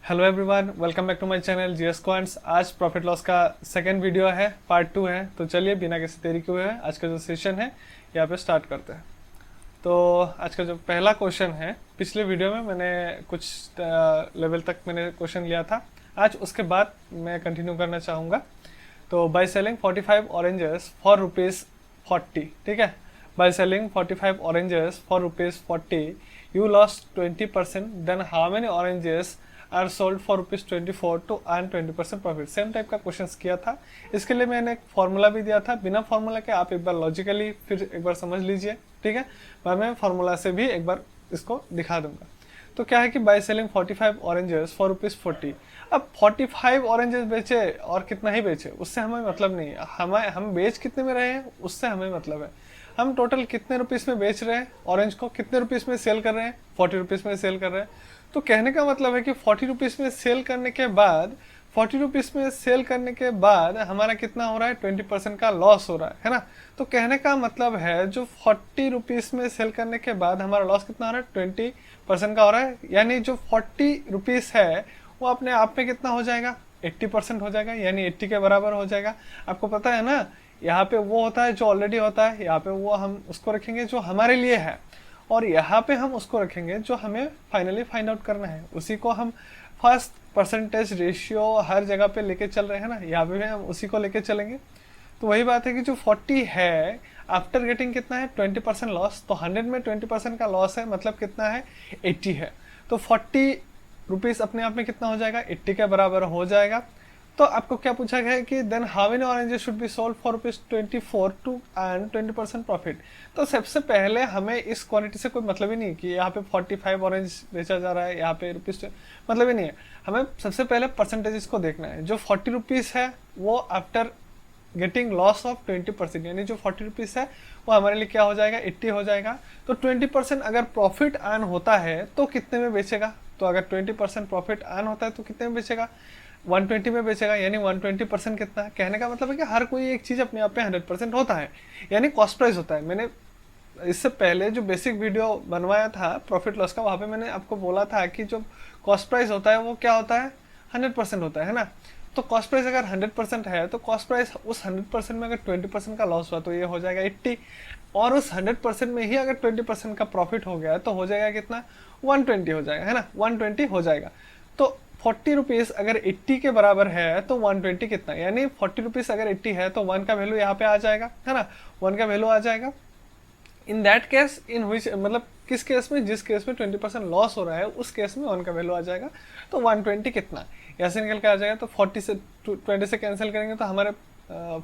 Hello everyone, welcome back to my channel GS quants. आज profit loss का second video है, part 2 है। तो चलिए बिना किसी देरी के हुए आज का जो सेशन है यहाँ पे स्टार्ट करते हैं। तो आज का जो पहला क्वेश्चन है, पिछले वीडियो में मैंने कुछ लेवल तक मैंने क्वेश्चन लिया था, आज उसके बाद मैं कंटिन्यू करना चाहूँगा। तो बाय सेलिंग 45 ऑरेंजेस फॉर ₹40, ठीक है। By selling 45 oranges for ₹40 you lost 20%, then how many oranges are sold for ₹24 to earn 20% profit. Same type का क्वेश्चन किया था। इसके लिए मैंने एक फार्मूला भी दिया था, बिना फार्मूला के आप एक बार लॉजिकली फिर एक बार समझ लीजिए, ठीक है। मैं फार्मूला से भी एक बार इसको दिखा दूंगा। तो क्या है कि बाय सेलिंग 45 ऑरेंजेस फॉर ₹40, अब 45 ऑरेंजेस बेचे और कितना ही बेचे उससे हमें मतलब नहीं है। हम बेच कितने में रहे हैं उससे हमें मतलब है। हम टोटल कितने रुपीस में बेच रहे हैं ऑरेंज को, कितने रुपीस में सेल कर रहे हैं, 40 रुपीस में सेल कर रहे हैं। तो कहने का मतलब है कि 40 रुपीस में सेल करने के बाद 40 रुपीस में सेल करने के बाद हमारा कितना हो रहा है, 20% का लॉस हो रहा है ना। तो कहने का मतलब है जो 40 रुपीस में सेल करने के बाद हमारा लॉस कितना हो रहा है, 20% का हो रहा है। यानी जो 40 रुपीस है वो अपने आप में कितना हो जाएगा, 80% हो जाएगा, यानी 80 के बराबर हो जाएगा। आपको पता है ना, यहाँ पे वो होता है जो ऑलरेडी होता है, यहाँ पे वो हम उसको रखेंगे जो हमारे लिए है, और यहाँ पे हम उसको रखेंगे जो हमें फाइनली फाइंड आउट करना है। उसी को हम फर्स्ट परसेंटेज रेशियो हर जगह पे लेके चल रहे हैं ना, यहाँ पे भी हम उसी को लेके चलेंगे। तो वही बात है कि जो 40 है आफ्टर गेटिंग कितना है, 20% लॉस। तो 100 में 20% का लॉस है, मतलब कितना है, 80 है। तो 40 रुपीज़ अपने आप में कितना हो जाएगा, 80 के बराबर हो जाएगा। तो आपको क्या पूछा गया है कि then how many oranges should be sold for ₹24 to earn 20% profit. तो सबसे पहले हमें इस क्वांटिटी से कोई मतलब ही नहीं कि यहाँ पे 45 ऑरेंज बेचा जा रहा है, यहाँ पे रुपीज़ मतलब ही नहीं है। हमें सबसे पहले परसेंटेज को देखना है। जो 40 रुपीज़ है वो आफ्टर गेटिंग लॉस ऑफ 20%, यानी जो 40 रुपीज़ है वो हमारे लिए क्या हो जाएगा, 80 हो जाएगा। तो 20% अगर प्रॉफिट अर्न होता है तो कितने में बेचेगा। तो अगर 20% प्रॉफिट अर्न होता है तो कितने में बेचेगा, 120 में बेचेगा। यानी 120% कितना है, कहने का मतलब है कि हर कोई एक चीज़ अपने आप में 100% होता है, यानी कॉस्ट प्राइस होता है। मैंने इससे पहले जो बेसिक वीडियो बनवाया था प्रॉफिट लॉस का, वहाँ पे मैंने आपको बोला था कि जो कॉस्ट प्राइस होता है वो क्या होता है, 100% होता है ना। तो कॉस्ट प्राइस अगर 100% है तो कॉस्ट प्राइस उस 100% में अगर 20% का लॉस हुआ तो ये हो जाएगा 80, और उस 100% में ही अगर 20% का प्रॉफिट हो गया तो हो जाएगा कितना, 120 हो जाएगा, है ना, 120 हो जाएगा। तो 40 रुपीज़ अगर 80 के बराबर है तो 120 कितना, यानी 40 रुपीज़ अगर 80 है तो 1 का वैल्यू यहाँ पे आ जाएगा, है ना, 1 का वैल्यू आ जाएगा। इन दैट केस इन विच, मतलब किस केस में, जिस केस में 20% लॉस हो रहा है उस केस में 1 का वैल्यू आ जाएगा। तो 120 कितना यहाँ से निकल के आ जाएगा। तो 40 से 20 से कैंसिल करेंगे तो हमारे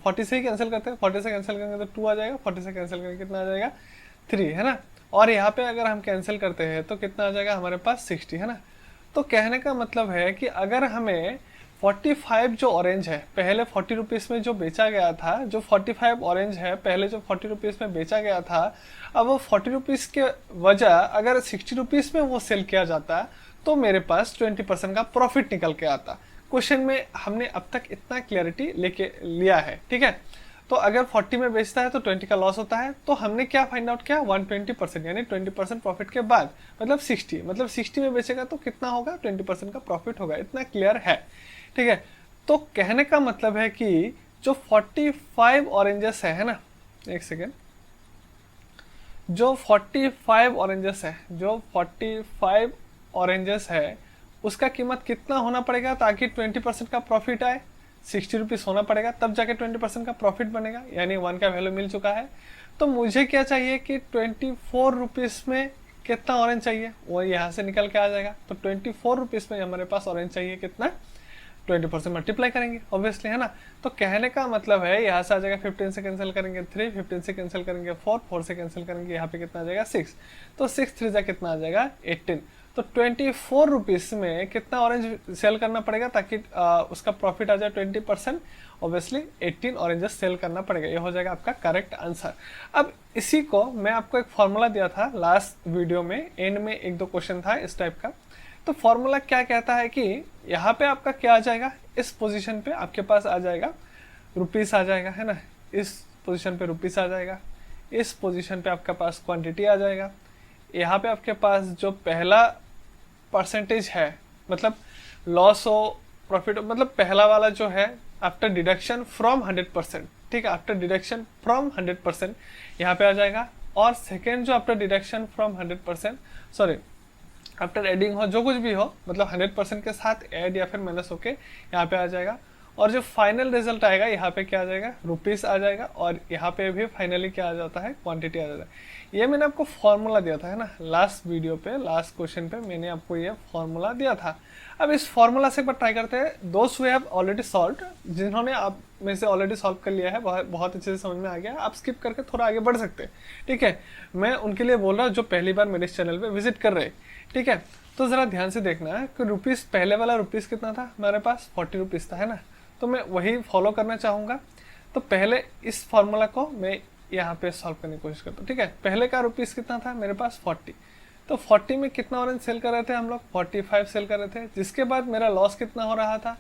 40 से ही कैंसिल करते हैं, 40 से कैंसिल करेंगे तो 2 आ जाएगा, 40 से कैंसिल करेंगे कितना आ जाएगा, 3, है ना। और यहाँ पे अगर हम कैंसिल करते हैं तो कितना आ जाएगा हमारे पास, 60, है ना। तो कहने का मतलब है कि अगर हमें 45 जो ऑरेंज है पहले 40 रुपीज़ में जो बेचा गया था, जो 45 ऑरेंज है पहले जो 40 रुपीज़ में बेचा गया था, अब वो 40 रुपीज़ के वजह अगर 60 रुपीज़ में वो सेल किया जाता तो मेरे पास 20% का प्रॉफिट निकल के आता। क्वेश्चन में हमने अब तक इतना क्लियरिटी लेके लिया है, ठीक है। तो अगर 40 में बेचता है तो 20 का लॉस होता है। तो हमने क्या फाइंड आउट किया, 120%, यानी 20% प्रॉफिट के बाद मतलब 60, मतलब 60 में बेचेगा तो कितना होगा, 20% का प्रॉफिट होगा। इतना क्लियर है, ठीक है। तो कहने का मतलब है कि जो 45 ऑरेंजेस है ना, एक सेकेंड, जो 45 ऑरेंजेस है, जो 45 ऑरेंजेस है उसका कीमत कितना होना पड़ेगा ताकि 20% का प्रॉफिट आए, 60 रुपीज़ होना पड़ेगा, तब जाके 20% का प्रॉफिट बनेगा, यानी 1 का वैल्यू मिल चुका है। तो मुझे क्या चाहिए कि 24 रुपीज़ में कितना ऑरेंज चाहिए, वो यहाँ से निकल के आ जाएगा। तो 24 रुपीज़ में हमारे पास ऑरेंज चाहिए कितना, 20% मल्टीप्लाई करेंगे ऑब्वियसली, है ना। तो कहने का मतलब है यहाँ से आ जाएगा 15 से कैंसिल करेंगे 3, 15 से कैंसिल करेंगे 4, 4 से कैंसिल करेंगे यहाँ पे कितना आ जाएगा 6, तो 6 3 जा कितना आ जाएगा 18। तो 24 रुपीज़ में कितना ऑरेंज सेल करना पड़ेगा ताकि उसका प्रॉफिट आ जाए 20%, ऑब्वियसली 18 ऑरेंजेस सेल करना पड़ेगा। ये हो जाएगा आपका करेक्ट आंसर। अब इसी को मैं आपको एक फॉर्मूला दिया था लास्ट वीडियो में, एंड में 1-2 क्वेश्चन था इस टाइप का। तो फॉर्मूला क्या कहता है कि यहाँ पे आपका क्या आ जाएगा, इस पोजीशन पे आपके पास आ जाएगा रुपीस आ जाएगा, है ना, इस पोजीशन पे रुपीस आ जाएगा, इस पोजीशन पे आपके पास क्वांटिटी आ जाएगा, यहाँ पे आपके पास जो पहला परसेंटेज है, मतलब लॉस हो प्रॉफिट, मतलब पहला वाला जो है आफ्टर डिडक्शन फ्रॉम 100%, ठीक है, आफ्टर डिडक्शन फ्रॉम 100% यहाँ पे आ जाएगा। और सेकेंड जो after deduction from 100%, sorry after adding हो, जो कुछ भी हो, मतलब 100% के साथ ऐड या फिर माइनस होके यहाँ पे आ जाएगा। और जो फाइनल रिजल्ट आएगा यहाँ पे क्या आ जाएगा, रुपीस आ जाएगा। और यहाँ पे भी फाइनली क्या आ जाता है, क्वांटिटी आ जाता है। ये मैंने आपको फॉर्मूला दिया था, है ना, लास्ट वीडियो पे, लास्ट क्वेश्चन पे मैंने आपको ये फॉर्मूला दिया था। अब इस फॉर्मूला से एक बार ट्राई करते हैं। दोस्त हु हैव ऑलरेडी सॉल्व, जिन्होंने आप में से ऑलरेडी सॉल्व कर लिया है, बहुत अच्छे से समझ में आ गया, आप स्किप करके थोड़ा आगे बढ़ सकते हैं, ठीक है। मैं उनके लिए बोल रहा हूँ जो पहली बार मेरे इस चैनल पे विजिट कर रहे हैं, ठीक है। तो ज़रा ध्यान से देखना है कि रुपीस, पहले वाला रुपीस कितना था हमारे पास, 40 रुपीज़ था, है ना। तो मैं वही फॉलो करना चाहूँगा। तो पहले इस फॉर्मूला को मैं यहाँ पे सॉल्व करने की कोशिश करता हूँ, ठीक है। पहले का रुपीस कितना था मेरे पास, 40। तो 40 में कितना ऑरेंज सेल कर रहे थे हम लोग, 45 सेल कर रहे थे। जिसके बाद मेरा लॉस कितना हो रहा था,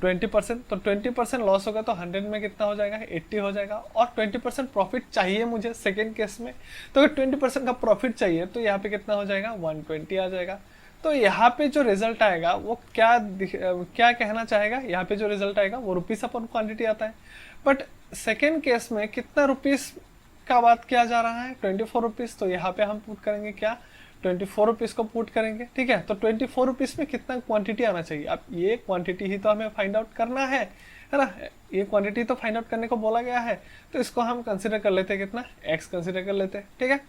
20%। तो 20% लॉस होगा तो 100 में कितना हो जाएगा, 80 हो जाएगा। और 20% प्रॉफिट चाहिए मुझे सेकेंड केस में। तो अगर 20% का प्रॉफिट चाहिए तो यहाँ पे कितना हो जाएगा, 120 आ जाएगा। तो यहाँ पे जो रिजल्ट आएगा वो क्या कहना चाहेगा, यहाँ पे जो रिजल्ट आएगा वो रुपीस अपॉन क्वांटिटी आता है। बट सेकेंड केस में कितना रुपीस का बात किया जा रहा है, 24 रुपीस। तो यहाँ पे हम पुट करेंगे क्या, 24 रुपीस को पुट करेंगे, ठीक है। तो 24 रुपीस में कितना क्वांटिटी आना चाहिए, अब ये क्वांटिटी ही तो हमें फाइंड आउट करना है ना। ये क्वांटिटी तो फाइंड आउट करने को बोला गया है। तो इसको हम कंसिडर कर लेते हैं, कितना, x कंसिडर कर लेते हैं, ठीक है।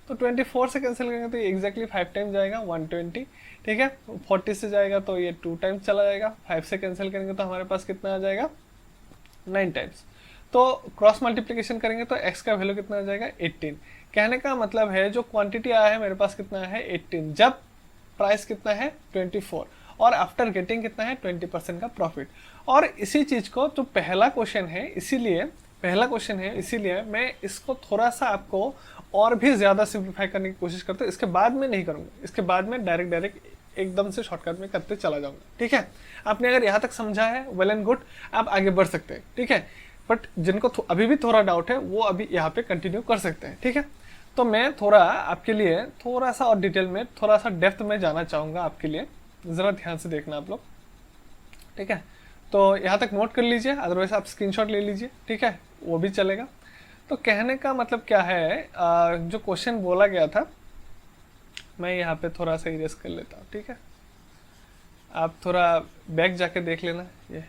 तो 24 से कैंसिल करेंगे तो ये एग्जैक्टली 5 टाइम जाएगा, 120, ठीक है। 40 से जाएगा तो ये 2 टाइम्स चला जाएगा। 5 से कैंसिल करेंगे तो हमारे पास कितना आ जाएगा, 9 टाइम्स। तो क्रॉस मल्टीप्लिकेशन करेंगे तो x का वैल्यू कितना आ जाएगा, 18। कहने का मतलब है जो क्वांटिटी आया है मेरे पास कितना है, 18, जब प्राइस कितना है, 24, और आफ्टर गेटिंग कितना है, 20% का प्रॉफिट। और इसी चीज को जो पहला क्वेश्चन है, इसीलिए मैं इसको थोड़ा सा आपको और भी ज्यादा सिंप्लीफाई करने की कोशिश करता हूँ। इसके बाद में नहीं करूंगा, इसके बाद में डायरेक्ट एकदम से शॉर्टकट में करते चला जाऊंगा, ठीक है। आपने अगर यहाँ तक समझा है, वेल एंड गुड, आप आगे बढ़ सकते हैं, ठीक है। बट जिनको अभी भी थोड़ा डाउट है वो अभी यहाँ पे कंटिन्यू कर सकते हैं, ठीक है। तो मैं थोड़ा आपके लिए थोड़ा सा और डिटेल में, थोड़ा सा डेप्थ में जाना चाहूँगा आपके लिए, ज़रा ध्यान से देखना आप लोग, ठीक है। तो यहाँ तक नोट कर लीजिए, अदरवाइज आप स्क्रीनशॉट ले लीजिए, ठीक है, वो भी चलेगा। तो कहने का मतलब क्या है, जो क्वेश्चन बोला गया था, मैं यहाँ पे थोड़ा सा इरेज कर लेता हूँ, ठीक है। आप थोड़ा बैक जाके देख लेना ये।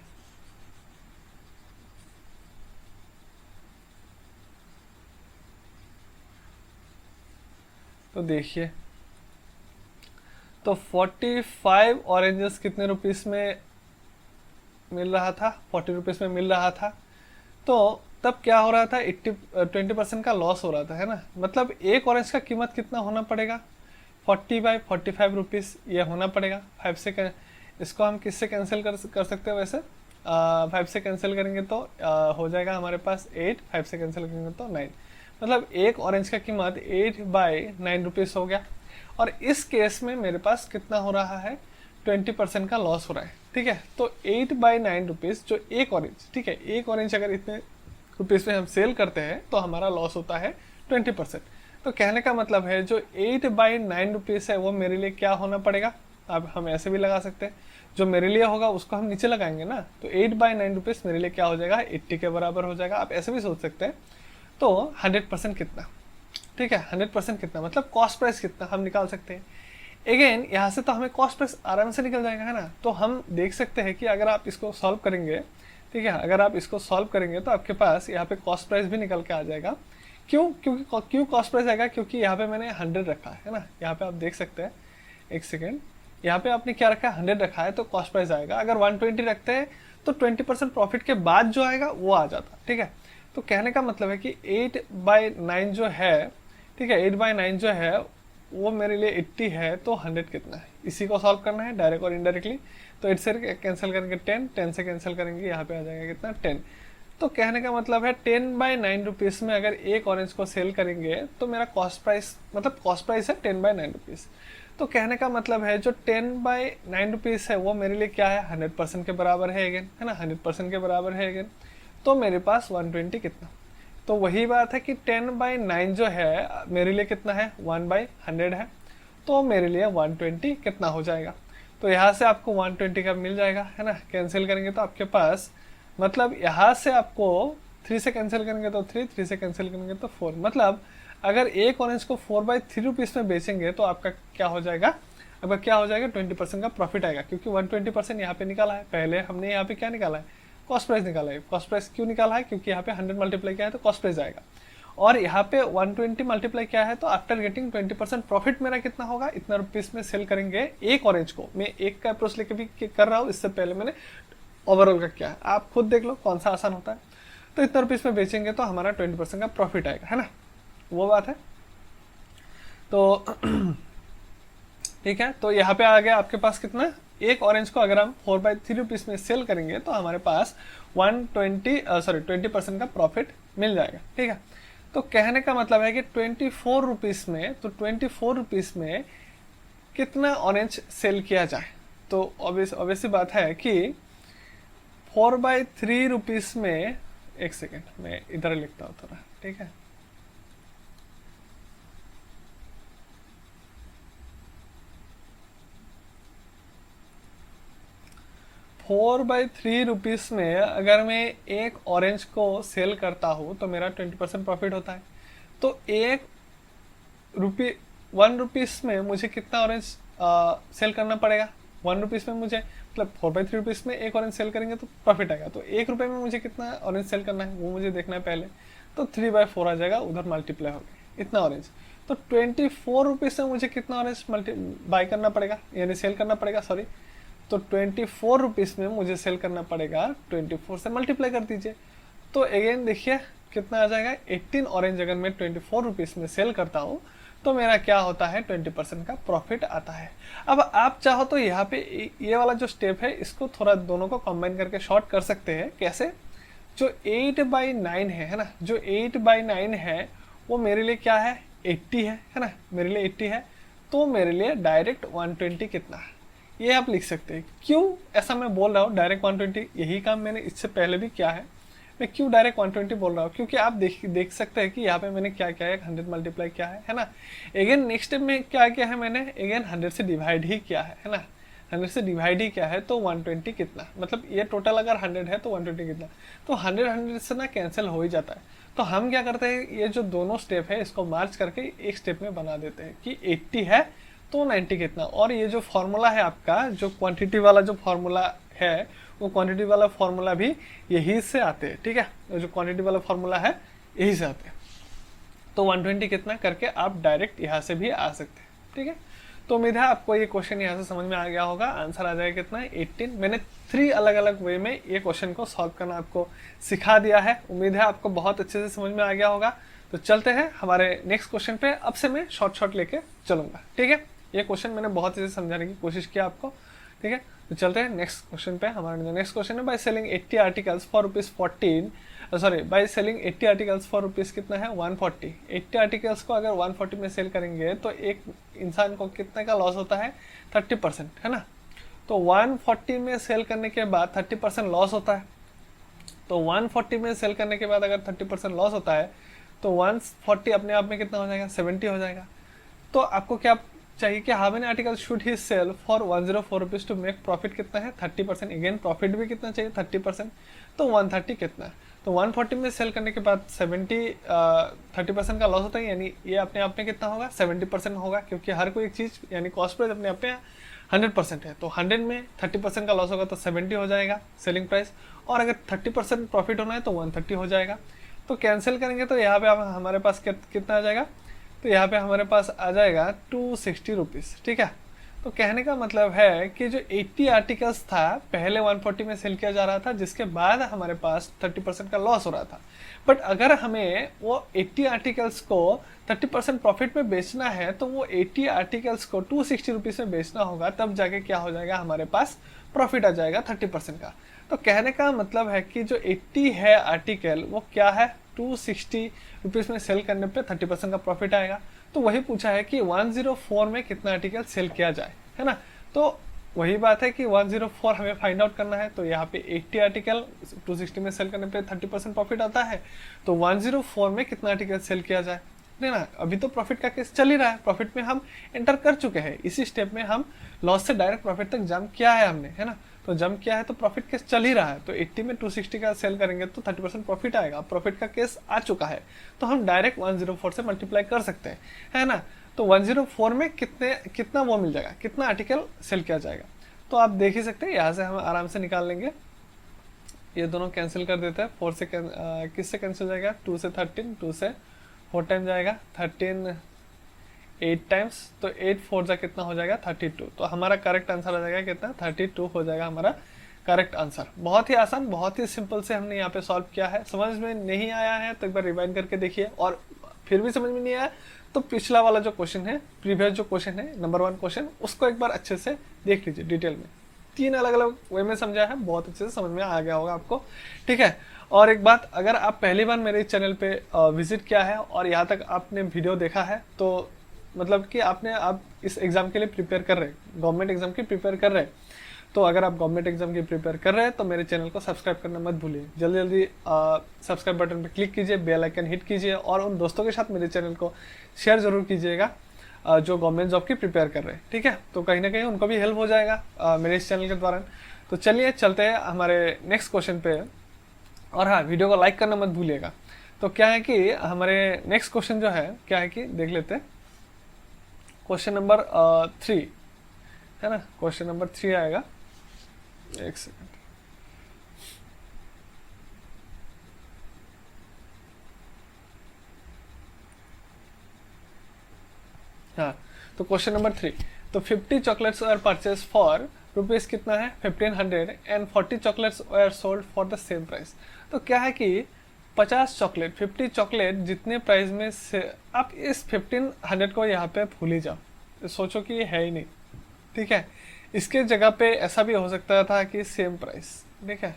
तो देखिए, तो 45 ऑरेंजेस कितने रुपीस में मिल रहा था, 40 रुपीस में मिल रहा था। तो तब क्या हो रहा था, 20% का लॉस हो रहा था, है ना। मतलब एक ऑरेंज का कीमत कितना होना पड़ेगा, 45 रुपीस ये होना पड़ेगा। 5 से इसको हम किससे कैंसिल कर सकते हैं वैसे, 5 से कैंसिल करेंगे तो हो जाएगा हमारे पास 8, 5 से कैंसिल करेंगे तो 9। मतलब एक ऑरेंज का कीमत 8/9 रुपीस हो गया। और इस केस में मेरे पास कितना हो रहा है, 20% का लॉस हो रहा है, ठीक है। तो 8/9 रुपीस जो एक ऑरेंज, ठीक है, एक ऑरेंज अगर इतने रुपीस में हम सेल करते हैं तो हमारा लॉस होता है 20%। तो कहने का मतलब है जो 8/9 रुपीस है वो मेरे लिए क्या होना पड़ेगा, अब हम ऐसे भी लगा सकते हैं, जो मेरे लिए होगा उसको हम नीचे लगाएंगे ना। तो 8/9 रुपीस मेरे लिए क्या हो जाएगा, 80 के बराबर हो जाएगा। आप ऐसे भी सोच सकते हैं। तो 100% कितना, ठीक है, 100% कितना मतलब कॉस्ट प्राइस कितना हम निकाल सकते हैं। अगेन यहाँ से तो हमें कॉस्ट प्राइस आराम से निकल जाएगा, है ना। तो हम देख सकते हैं कि अगर आप इसको सॉल्व करेंगे, ठीक है, अगर आप इसको सॉल्व करेंगे तो आपके पास यहाँ पे कॉस्ट प्राइस भी निकल के आ जाएगा। क्यों कॉस्ट प्राइस आएगा, क्योंकि यहाँ पे मैंने 100 रखा है ना। यहाँ पे आप देख सकते हैं, एक सेकेंड, यहाँ पे आपने क्या रखा है, 100 रखा है, तो कॉस्ट प्राइस आएगा। अगर 120 रखते हैं तो 20% प्रॉफिट के बाद जो आएगा वो आ जाता, ठीक है। तो कहने का मतलब है कि 8/9 जो है, ठीक है, 8/9 जो है वो मेरे लिए 80 है। तो 100 कितना है, इसी को सॉल्व करना है डायरेक्ट और इनडायरेक्टली। तो 8 से कैंसिल करेंगे 10 से कैंसिल करेंगे, यहाँ पे आ जाएगा कितना, 10। तो कहने का मतलब है 10/9 रुपीस में अगर एक ऑरेंज को सेल करेंगे तो मेरा कॉस्ट प्राइस, मतलब कॉस्ट प्राइस है 10/9 रुपीस। तो कहने का मतलब है जो 10/9 रुपीस है वो मेरे लिए क्या है, 100% के बराबर है अगेन, है ना, 100% के बराबर है अगेन। तो मेरे पास 120 कितना, तो वही बात है कि 10/9 जो है मेरे लिए कितना है, 1/100 है। तो मेरे लिए 120 कितना हो जाएगा। तो यहाँ से आपको 120 का मिल जाएगा, है ना। कैंसिल करेंगे तो आपके पास मतलब यहाँ से आपको 3 से कैंसिल करेंगे तो 3, 3 से कैंसिल करेंगे तो 4, मतलब अगर एक ऑरेंज को 4/3 रुपीज़ में बेचेंगे तो आपका क्या हो जाएगा, आपका क्या हो जाएगा 20% का प्रॉफिट आएगा, क्योंकि 120% यहाँ पे निकाला है। पहले हमने यहाँ पे क्या निकाला है, कॉस्ट प्राइस निकाला है। कॉस्ट प्राइस क्यों निकाला है, क्योंकि यहाँ पे 100 मल्टीप्लाई किया है तो कॉस्ट प्राइस आएगा, और यहाँ पे 120 मल्टीप्लाई किया है तो आफ्टर गेटिंग 20% प्रॉफिट मेरा कितना होगा, इतना रुपीस में सेल करेंगे एक ऑरेंज को। मैं एक का अप्रोच लेके भी कर रहा हूँ, इससे पहले मैंने ओवरऑल का क्या है, आप खुद देख लो कौन सा आसान होता है। तो इतना रुपीस में बेचेंगे तो हमारा 20% का प्रॉफिट आएगा, है ना, वो बात है। तो ठीक है, तो यहाँ पे आ गया आपके पास कितना, एक ऑरेंज को अगर हम 4/3 रुपीज में सेल करेंगे तो हमारे पास 20% का प्रॉफिट मिल जाएगा, ठीक है। तो कहने का मतलब है कि 24 रुपीज में, तो 24 रुपीज में कितना ऑरेंज सेल किया जाए। तो ऑब्वियस बात है कि 4/3 रुपीज में, एक सेकेंड मैं इधर लिखता हूँ थोड़ा, ठीक है। फोर बाई थ्री रुपीज़ में अगर मैं एक ऑरेंज को सेल करता हूँ तो मेरा 20% प्रॉफिट होता है। तो एक ₹1 में मुझे कितना ऑरेंज सेल करना पड़ेगा, 1 रुपीज़ में मुझे, मतलब 4/3 रुपीज़ में एक ऑरेंज सेल करेंगे तो प्रॉफिट आएगा। तो ₹1 में मुझे कितना ऑरेंज सेल करना है वो मुझे देखना है पहले। तो 3/4 आ जाएगा, उधर मल्टीप्लाई हो गया इतना ऑरेंज। तो 24 रुपीज़ में मुझे कितना ऑरेंज बाई करना पड़ेगा, यानी सेल करना पड़ेगा, सॉरी। तो 24 रुपीज़ में मुझे सेल करना पड़ेगा, 24 से मल्टीप्लाई कर दीजिए। तो अगेन देखिए कितना आ जाएगा, 18 ऑरेंज अगर मैं 24 रुपीज़ में सेल करता हूँ तो मेरा क्या होता है, 20% का प्रॉफिट आता है। अब आप चाहो तो यहाँ पे ये वाला जो स्टेप है इसको थोड़ा दोनों को कंबाइन करके शॉर्ट कर सकते हैं। कैसे, जो 8/9 है ना, जो 8/9 है वो मेरे लिए क्या है, 80 है ना, मेरे लिए 80 है। तो मेरे लिए डायरेक्ट 120 कितना है ये आप लिख सकते हैं। क्यों ऐसा मैं बोल रहा हूँ डायरेक्ट 120, यही काम मैंने इससे पहले भी किया है। मैं क्यों डायरेक्ट 120 बोल रहा हूँ, क्योंकि आप देख सकते हैं कि यहाँ पे मैंने क्या किया है, 100 मल्टीप्लाई किया है ना। अगेन नेक्स्ट स्टेप में क्या किया है मैंने, अगेन 100 से डिवाइड ही किया है ना, 100 से डिवाइड ही किया है। तो 120 कितना, मतलब ये टोटल अगर 100 है तो 120 कितना, तो 100 से ना कैंसिल हो ही जाता है। तो हम क्या करते हैं, ये जो दोनों स्टेप है इसको मार्च करके एक स्टेप में बना देते हैं कि 80 है तो 90 कितना। और ये जो फॉर्मूला है आपका, जो क्वांटिटी वाला जो फॉर्मूला है, वो क्वांटिटी वाला फॉर्मूला भी यही से आते हैं, ठीक है। जो क्वांटिटी वाला फॉर्मूला है यही से आते हैं। तो 120 कितना करके आप डायरेक्ट यहाँ से भी आ सकते हैं, ठीक है। तो उम्मीद है आपको ये क्वेश्चन यहाँ से समझ में आ गया होगा। आंसर आ जाएगा कितना, 18। मैंने 3 अलग अलग वे में ये क्वेश्चन को सॉल्व करना आपको सिखा दिया है। उम्मीद है आपको बहुत अच्छे से समझ में आ गया होगा। तो चलते हैं हमारे नेक्स्ट क्वेश्चन पे। अब से मैं शॉर्ट लेके चलूंगा, ठीक है। ये क्वेश्चन मैंने बहुत अच्छे से समझाने की कोशिश किया आपको, ठीक है। तो चलते हैं नेक्स्ट क्वेश्चन पे। हमारा नेक्स्ट क्वेश्चन है, by selling 80 articles for ₹14, sorry by selling 80 articles for rupees कितना है, 140। 80 आर्टिकल्स को अगर 140 में सेल करेंगे तो एक इंसान को कितने का लॉस होता है, 30%, है ना। तो 140 में सेल करने के बाद 30% लॉस होता है। तो 140 में सेल करने के बाद अगर 30% लॉस होता है तो 140 अपने आप में कितना हो जाएगा, 70 हो जाएगा। तो आपको क्या चाहिए कि how many article should he sell for 104 rupees to make profit कितना है, 30%। अगेन प्रॉफिट भी कितना चाहिए, 30%। तो 130 कितना है, तो 140 में सेल करने के बाद 30% का लॉस होता है, यानी ये अपने आप में कितना होगा, 70% होगा, क्योंकि हर कोई एक चीज़ यानी कॉस्ट प्राइस अपने आप में 100% है। तो 100 में 30% का लॉस होगा तो 70 हो जाएगा सेलिंग प्राइस, और अगर 30% प्रॉफिट होना है तो 130 हो जाएगा। तो कैंसिल करेंगे तो यहाँ पे हमारे पास कितना आ जाएगा, तो यहाँ पे हमारे पास आ जाएगा 260 रुपीज़, ठीक है। तो कहने का मतलब है कि जो 80 आर्टिकल्स था पहले 140 में सेल किया जा रहा था, जिसके बाद हमारे पास 30% का लॉस हो रहा था। बट अगर हमें वो 80 आर्टिकल्स को 30% प्रॉफिट में बेचना है तो वो 80 आर्टिकल्स को 260 रुपीज़ में बेचना होगा, तब जाके क्या हो जाएगा, हमारे पास प्रॉफिट आ जाएगा 30% का। तो कहने का मतलब है कि जो 80 है आर्टिकल वो क्या है, 260 रुपीज़ में सेल करने पे 30% का प्रॉफिट आएगा। तो वही पूछा है कि 104 में कितना आर्टिकल सेल किया जाए, है ना। तो वही बात है कि 104 हमें फाइंड आउट करना है। तो यहाँ पे 80 आर्टिकल 260 में सेल करने पे 30% प्रॉफिट आता है। तो 104 में कितना आर्टिकल सेल किया जाए, नहीं ना, अभी तो प्रॉफिट का केस चल ही रहा है, प्रॉफिट में हम एंटर कर चुके हैं, इसी स्टेप में हम लॉस से डायरेक्ट प्रॉफिट तक जंप किया है हमने, है ना। तो जंप किया है तो प्रॉफिट केस चल ही रहा है, तो 80 में 260 का सेल करेंगे तो 30% प्रॉफिट आएगा, प्रॉफिट का केस आ चुका है, तो हम डायरेक्ट 104 से मल्टीप्लाई कर सकते हैं, है ना। तो 104 में कितना वो मिल जाएगा, कितना आर्टिकल सेल किया जाएगा, तो आप देख ही सकते हैं, यहाँ से हम आराम से निकाल लेंगे। ये दोनों कैंसिल कर देते हैं, 4 से किससे कैंसिल हो जाएगा, 2 से 13, 2 से 4 टाइम जाएगा, 13 8 टाइम्स, तो 8 4 जा कितना हो जाएगा 32। तो हमारा करेक्ट आंसर आ जाएगा कितना, 32 हो जाएगा हमारा करेक्ट आंसर। बहुत ही आसान, बहुत ही सिंपल से हमने यहाँ पे सॉल्व किया है। समझ में नहीं आया है तो एक बार रिवाइंड करके देखिए, और फिर भी समझ में नहीं आया तो पिछला वाला जो क्वेश्चन है, प्रीवियस जो क्वेश्चन है नंबर 1 क्वेश्चन, उसको एक बार अच्छे से देख लीजिए डिटेल में। 3 अलग अलग वे में समझा है, बहुत अच्छे से समझ में आ गया होगा आपको, ठीक है। और एक बात, अगर आप पहली बार मेरे चैनल पे विजिट किया है और यहाँ तक आपने वीडियो देखा है, तो मतलब कि आप इस एग्ज़ाम के लिए प्रिपेयर कर रहे हैं, गवर्नमेंट एग्जाम की प्रिपेयर कर रहे हैं, तो अगर आप गवर्नमेंट एग्जाम की प्रिपेयर कर रहे हैं तो मेरे चैनल को सब्सक्राइब करना मत भूलिए। जल्दी जल्दी सब्सक्राइब बटन पर क्लिक कीजिए, बेल आइकन हिट कीजिए, और उन दोस्तों के साथ मेरे चैनल को शेयर जरूर कीजिएगा जो गवर्नमेंट जॉब की प्रिपेयर कर रहे हैं, ठीक है। तो कहीं ना कहीं उनको भी हेल्प हो जाएगा मेरे इस चैनल के द्वारा। तो चलिए चलते हैं हमारे नेक्स्ट क्वेश्चन पे, और हाँ, वीडियो को लाइक करना मत भूलिएगा। तो क्या है कि हमारे नेक्स्ट क्वेश्चन जो है, क्या है कि देख लेते हैं, क्वेश्चन नंबर 3 है ना, क्वेश्चन नंबर 3 आएगा, एक सेकंड। हाँ, तो क्वेश्चन नंबर 3, तो 50 chocolates are purchase for rupees कितना है 1500 and 40 chocolates are sold for the same price. तो क्या है कि 50 चॉकलेट जितने प्राइस में से, आप इस 1500 को यहाँ पे भूल ही जाओ, तो सोचो कि ये है ही नहीं, ठीक है। इसके जगह पे ऐसा भी हो सकता था कि सेम प्राइस, ठीक है,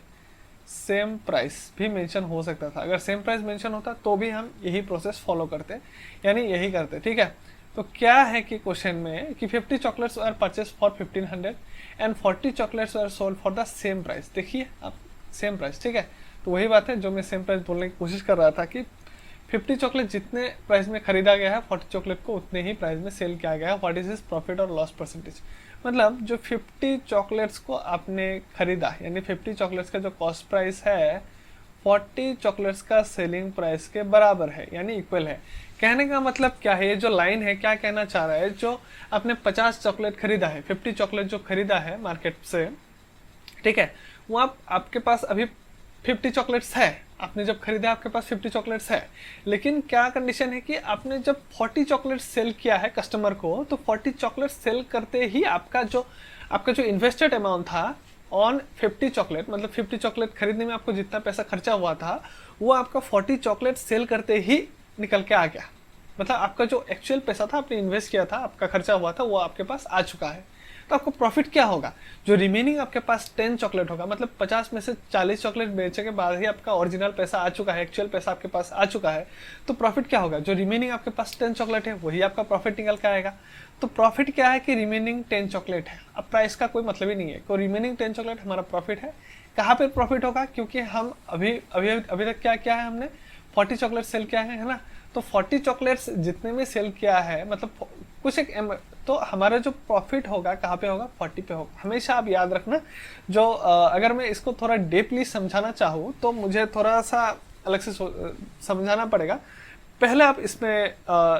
सेम प्राइस भी मेंशन हो सकता था। अगर सेम प्राइस मेंशन होता तो भी हम यही प्रोसेस फॉलो करते, यानी यही करते, ठीक है। तो क्या है कि क्वेश्चन में कि 50 chocolates are purchase for 1500 and 40 chocolates are sold for the same price. देखिए आप, सेम प्राइस, ठीक है। तो वही बात है जो मैं सेम प्राइस बोलने की कोशिश कर रहा था कि 50 चॉकलेट जितने प्राइस में खरीदा गया है, 40 चॉकलेट को उतने ही प्राइस में सेल किया गया है। व्हाट इज हिज प्रॉफिट और लॉस परसेंटेज, मतलब जो 50 चॉकलेट्स को आपने खरीदा, यानी 50 चॉकलेट्स का जो कॉस्ट प्राइस है 40 चॉकलेट्स का सेलिंग प्राइस के बराबर है, यानी इक्वल है। कहने का मतलब क्या है, ये जो लाइन है क्या कहना चाह रहा है, जो आपने 50 चॉकलेट खरीदा है, 50 चॉकलेट जो खरीदा है मार्केट से, ठीक है, वो आपके पास अभी 50 चॉकलेट्स है, आपने जब खरीदा आपके पास 50 चॉकलेट्स है, लेकिन क्या कंडीशन है कि आपने जब 40 चॉकलेट्स सेल किया है कस्टमर को, तो 40 चॉकलेट्स सेल करते ही आपका जो इन्वेस्टेड अमाउंट था ऑन 50 चॉकलेट, मतलब 50 चॉकलेट खरीदने में आपको जितना पैसा खर्चा हुआ था, वो आपका 40 चॉकलेट सेल करते ही निकल के आ गया। मतलब आपका जो एक्चुअल पैसा था, आपने इन्वेस्ट किया था, आपका खर्चा हुआ था, वो आपके पास आ चुका है। तो आपको प्रॉफिट क्या होगा, जो रिमेनिंग आपके पास 10 चॉकलेट होगा, मतलब 50 में से 40 चॉकलेट बेचने के बाद ही आपका ओरिजिनल पैसा आ चुका है, एक्चुअल पैसा आपके पास आ चुका है, तो प्रॉफिट क्या होगा, जो रिमेनिंग आपके पास 10 चॉकलेट है वही आपका प्रॉफिट निकल के आएगा। तो प्रॉफिट क्या है कि रिमेनिंग 10 चॉकलेट है, अब प्राइस का कोई मतलब ही नहीं है, तो रिमेनिंग 10 चॉकलेट हमारा प्रॉफिट है। कहाँ पे प्रॉफिट होगा, क्योंकि हम अभी तक क्या किया है, हमने 40 चॉकलेट सेल किया है ना। तो 40 चॉकलेट्स जितने में सेल किया है, मतलब कुछ तो हमारा जो प्रॉफिट होगा कहाँ पे होगा, 40 पे होगा। हमेशा आप याद रखना, जो अगर मैं इसको थोड़ा डीपली समझाना चाहूँ तो मुझे थोड़ा सा अलग से समझाना पड़ेगा। पहले आप इसमें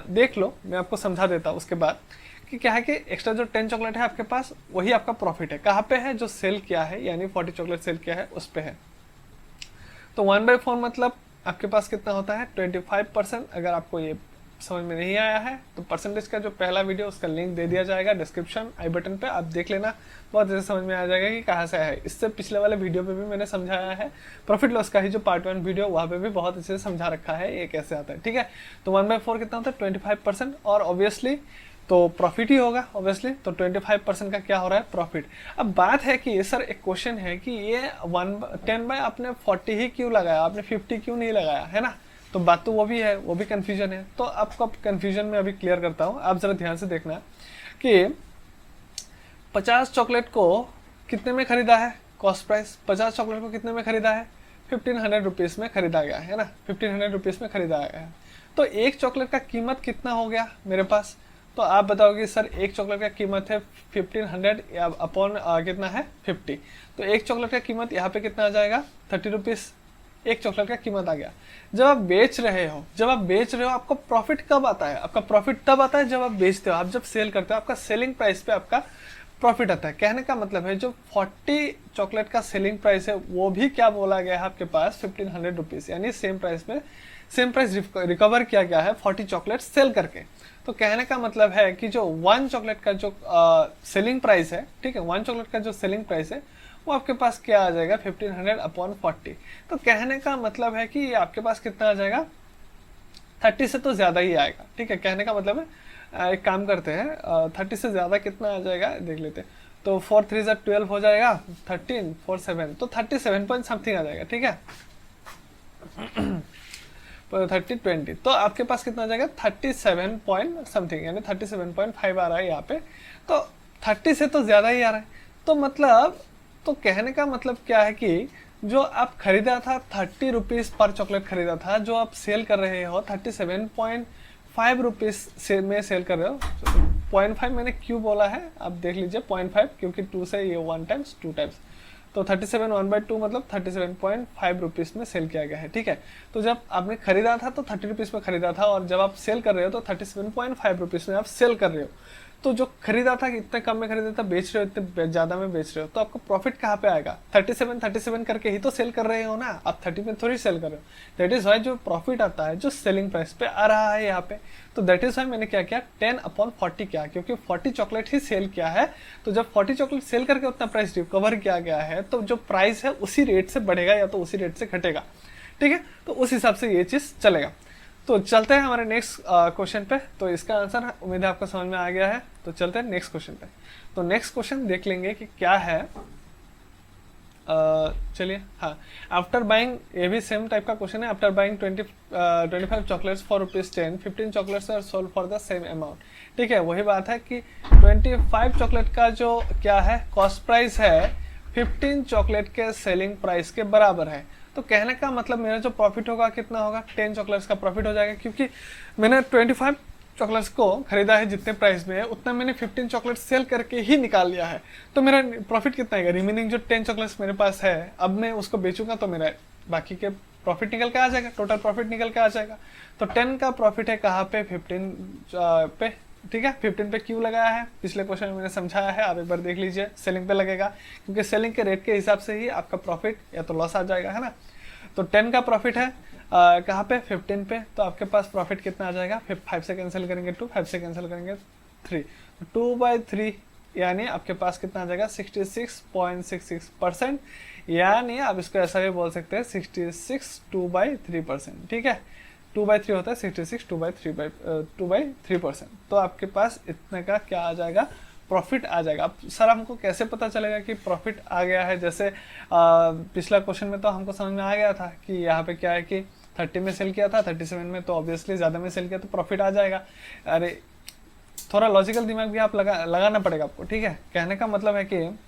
देख लो, मैं आपको समझा देता हूँ उसके बाद कि क्या है कि एक्स्ट्रा जो 10 चॉकलेट है आपके पास, वही आपका प्रॉफिट है। कहाँ पे है, जो सेल किया है, यानी 40 चॉकलेट सेल किया है उस पे है। तो 1/4 मतलब आपके पास कितना होता है, 25%। अगर आपको ये समझ में नहीं आया है तो परसेंटेज का जो पहला वीडियो, उसका लिंक दे दिया जाएगा डिस्क्रिप्शन आई बटन पे, आप देख लेना, बहुत अच्छे से समझ में आ जाएगा कि कहाँ से है। इससे पिछले वाले वीडियो पे भी मैंने समझाया है, प्रॉफिट लॉस का ही जो पार्ट 1 वीडियो, वहाँ पे भी बहुत अच्छे से समझा रखा है ये कैसे आता है, ठीक है। तो 1/4 कितना होता है, 25%, और ऑब्वियसली तो प्रॉफिट ही होगा ऑब्वियसली। तो 25% का क्या हो रहा है, प्रॉफिट। अब बात है कि ये सर एक क्वेश्चन है कि ये 10 बाय आपने 40 ही क्यों लगाया, आपने 50 क्यों नहीं लगाया, है ना। तो बात तो वो भी है, वो भी कंफ्यूजन है। तो आपको कंफ्यूजन में अभी क्लियर करता हूँ, आप जरा ध्यान से देखना कि 50 चॉकलेट को कितने में खरीदा है, कॉस्ट प्राइस 50 चॉकलेट को कितने में खरीदा है, 1500 रुपीज़ में खरीदा गया है ना, 1500 रुपीज़ में खरीदा गया है। तो एक चॉकलेट का कीमत कितना हो गया मेरे पास, तो आप बताओगे सर एक चॉकलेट का कीमत है 1500 अपॉन कितना है 50, तो एक चॉकलेट का कीमत यहाँ पे कितना आ जाएगा 30 रुपीज़, एक चॉकलेट का कीमत आ गया। जब आप बेच रहे हो आपको प्रॉफिट कब आता है, आपका प्रॉफिट तब आता है जब आप बेचते हो, आप जब सेल करते हो आपका सेलिंग प्राइस पे आपका प्रॉफिट आता है। कहने का मतलब है जो 40 चॉकलेट का सेलिंग प्राइस है वो भी क्या बोला गया है आपके पास 1500 रुपीज़, यानी सेम प्राइस रिकवर किया गया है 40 चॉकलेट सेल करके। तो कहने का मतलब है कि जो 1 चॉकलेट का जो सेलिंग प्राइस है, ठीक है, 1 चॉकलेट का जो सेलिंग प्राइस है वो आपके पास क्या आ जाएगा 1500 अपॉन 40। तो कहने का मतलब है कि ये आपके पास कितना आ जाएगा 30 से तो ज़्यादा ही आएगा, ठीक है। कहने का मतलब है एक काम करते हैं 30 से ज़्यादा कितना आ जाएगा देख लेते हैं, तो 4 3 12 हो जाएगा, 13 4 7 तो 37 पॉइंट समथिंग आ जाएगा, ठीक है। 30 20 तो आपके पास कितना आ जाएगा 37 पॉइंट समथिंग, यानी 37.5 आ रहा है यहाँ पे, तो 30 से तो ज़्यादा ही आ रहा है। तो मतलब तो कहने का मतलब क्या है कि जो आप खरीदा था 30 रुपीज़ पर चॉकलेट खरीदा था, जो आप सेल कर रहे हो 37.5 रुपीज़ से में सेल कर रहे हो। 0.5 मैंने क्यों बोला है आप देख लीजिए, 0.5 क्योंकि 2 से ये 1 टाइम्स 2 टाइम्स, तो 37 1/2 मतलब 37.5 रुपीज़ में सेल किया गया है, ठीक है। तो जब आपने खरीदा था तो 30 रुपीज़ में खरीदा था, और जब आप सेल कर रहे हो तो 37.5 रुपीज़ में आप सेल कर रहे हो। तो जो खरीदा था इतने कम में खरीदा था, बेच रहे हो इतने ज़्यादा में बेच रहे हो, तो आपको प्रॉफिट कहाँ पे आएगा 37 करके ही तो सेल कर रहे हो ना, आप 30 में थोड़ी सेल कर रहे हो। दैट इज़ वाई जो प्रॉफिट आता है जो सेलिंग प्राइस पे आ रहा है यहाँ पे, तो दैट इज़ वाई मैंने क्या किया 10 अपॉन 40 किया, क्योंकि 40 चॉकलेट ही सेल किया है। तो जब 40 चॉकलेट सेल करके उतना प्राइस रिकवर किया गया है, तो जो प्राइस है उसी रेट से बढ़ेगा या तो उसी रेट से घटेगा, ठीक है। तो उस हिसाब से ये चीज़ चलेगा। तो चलते हैं हमारे नेक्स्ट क्वेश्चन पे। तो इसका आंसर उम्मीद है आपको समझ में आ गया है। तो चलते हैं नेक्स्ट क्वेश्चन पे। तो नेक्स्ट क्वेश्चन देख लेंगे कि क्या है। चलिए, हाँ, आफ्टर बाइंग, ये भी सेम टाइप का क्वेश्चन है। After buying 25 chocolates for ₹10, 15 chocolates are sold for the same amount, ठीक है। वही बात है कि 25 चॉकलेट का जो क्या है कॉस्ट प्राइस है 15 चॉकलेट के सेलिंग प्राइस के बराबर है। तो कहने का मतलब मेरा जो प्रॉफिट होगा कितना होगा 10 चॉकलेट्स का प्रॉफिट हो जाएगा, क्योंकि मैंने 25 चॉकलेट्स को खरीदा है जितने प्राइस में है, उतना मैंने 15 चॉकलेट सेल करके ही निकाल लिया है। तो मेरा प्रॉफिट कितना आएगा, रिमेनिंग जो 10 चॉकलेट्स मेरे पास है, अब मैं उसको बेचूंगा तो मेरा बाकी के प्रॉफिट निकल के आ जाएगा, टोटल प्रॉफिट निकल के आ जाएगा। तो 10 का प्रॉफिट है कहाँ पे 15 पे, ठीक है। 15 पे क्यों लगाया है पिछले क्वेश्चन में मैंने समझाया है, आप एक बार देख लीजिए। सेलिंग पे लगेगा क्योंकि सेलिंग के रेट के हिसाब से ही आपका प्रॉफिट या तो लॉस आ जाएगा, है ना। तो 10 का प्रॉफिट है कहाँ पे 15 पे, तो आपके पास प्रॉफिट कितना आ जाएगा 5 से कैंसिल करेंगे 2, 5 से कैंसिल करेंगे 3, 2/3 यानी आपके पास कितना आ जाएगा 66.66%, यानी आप इसको ऐसा भी बोल सकते हैं 66 2/3%, ठीक है। 2/3 होता है 66 2/3%। तो आपके पास इतने का क्या आ जाएगा प्रॉफिट आ जाएगा। अब सर हमको कैसे पता चलेगा कि प्रॉफिट आ गया है, जैसे पिछला क्वेश्चन में तो हमको समझ में आ गया था कि यहाँ पे क्या है कि 30 में सेल किया था, 37 में, तो ऑब्वियसली ज़्यादा में सेल किया तो प्रॉफिट आ जाएगा। अरे थोड़ा लॉजिकल दिमाग भी आप लगाना पड़ेगा आपको, ठीक है। कहने का मतलब है कि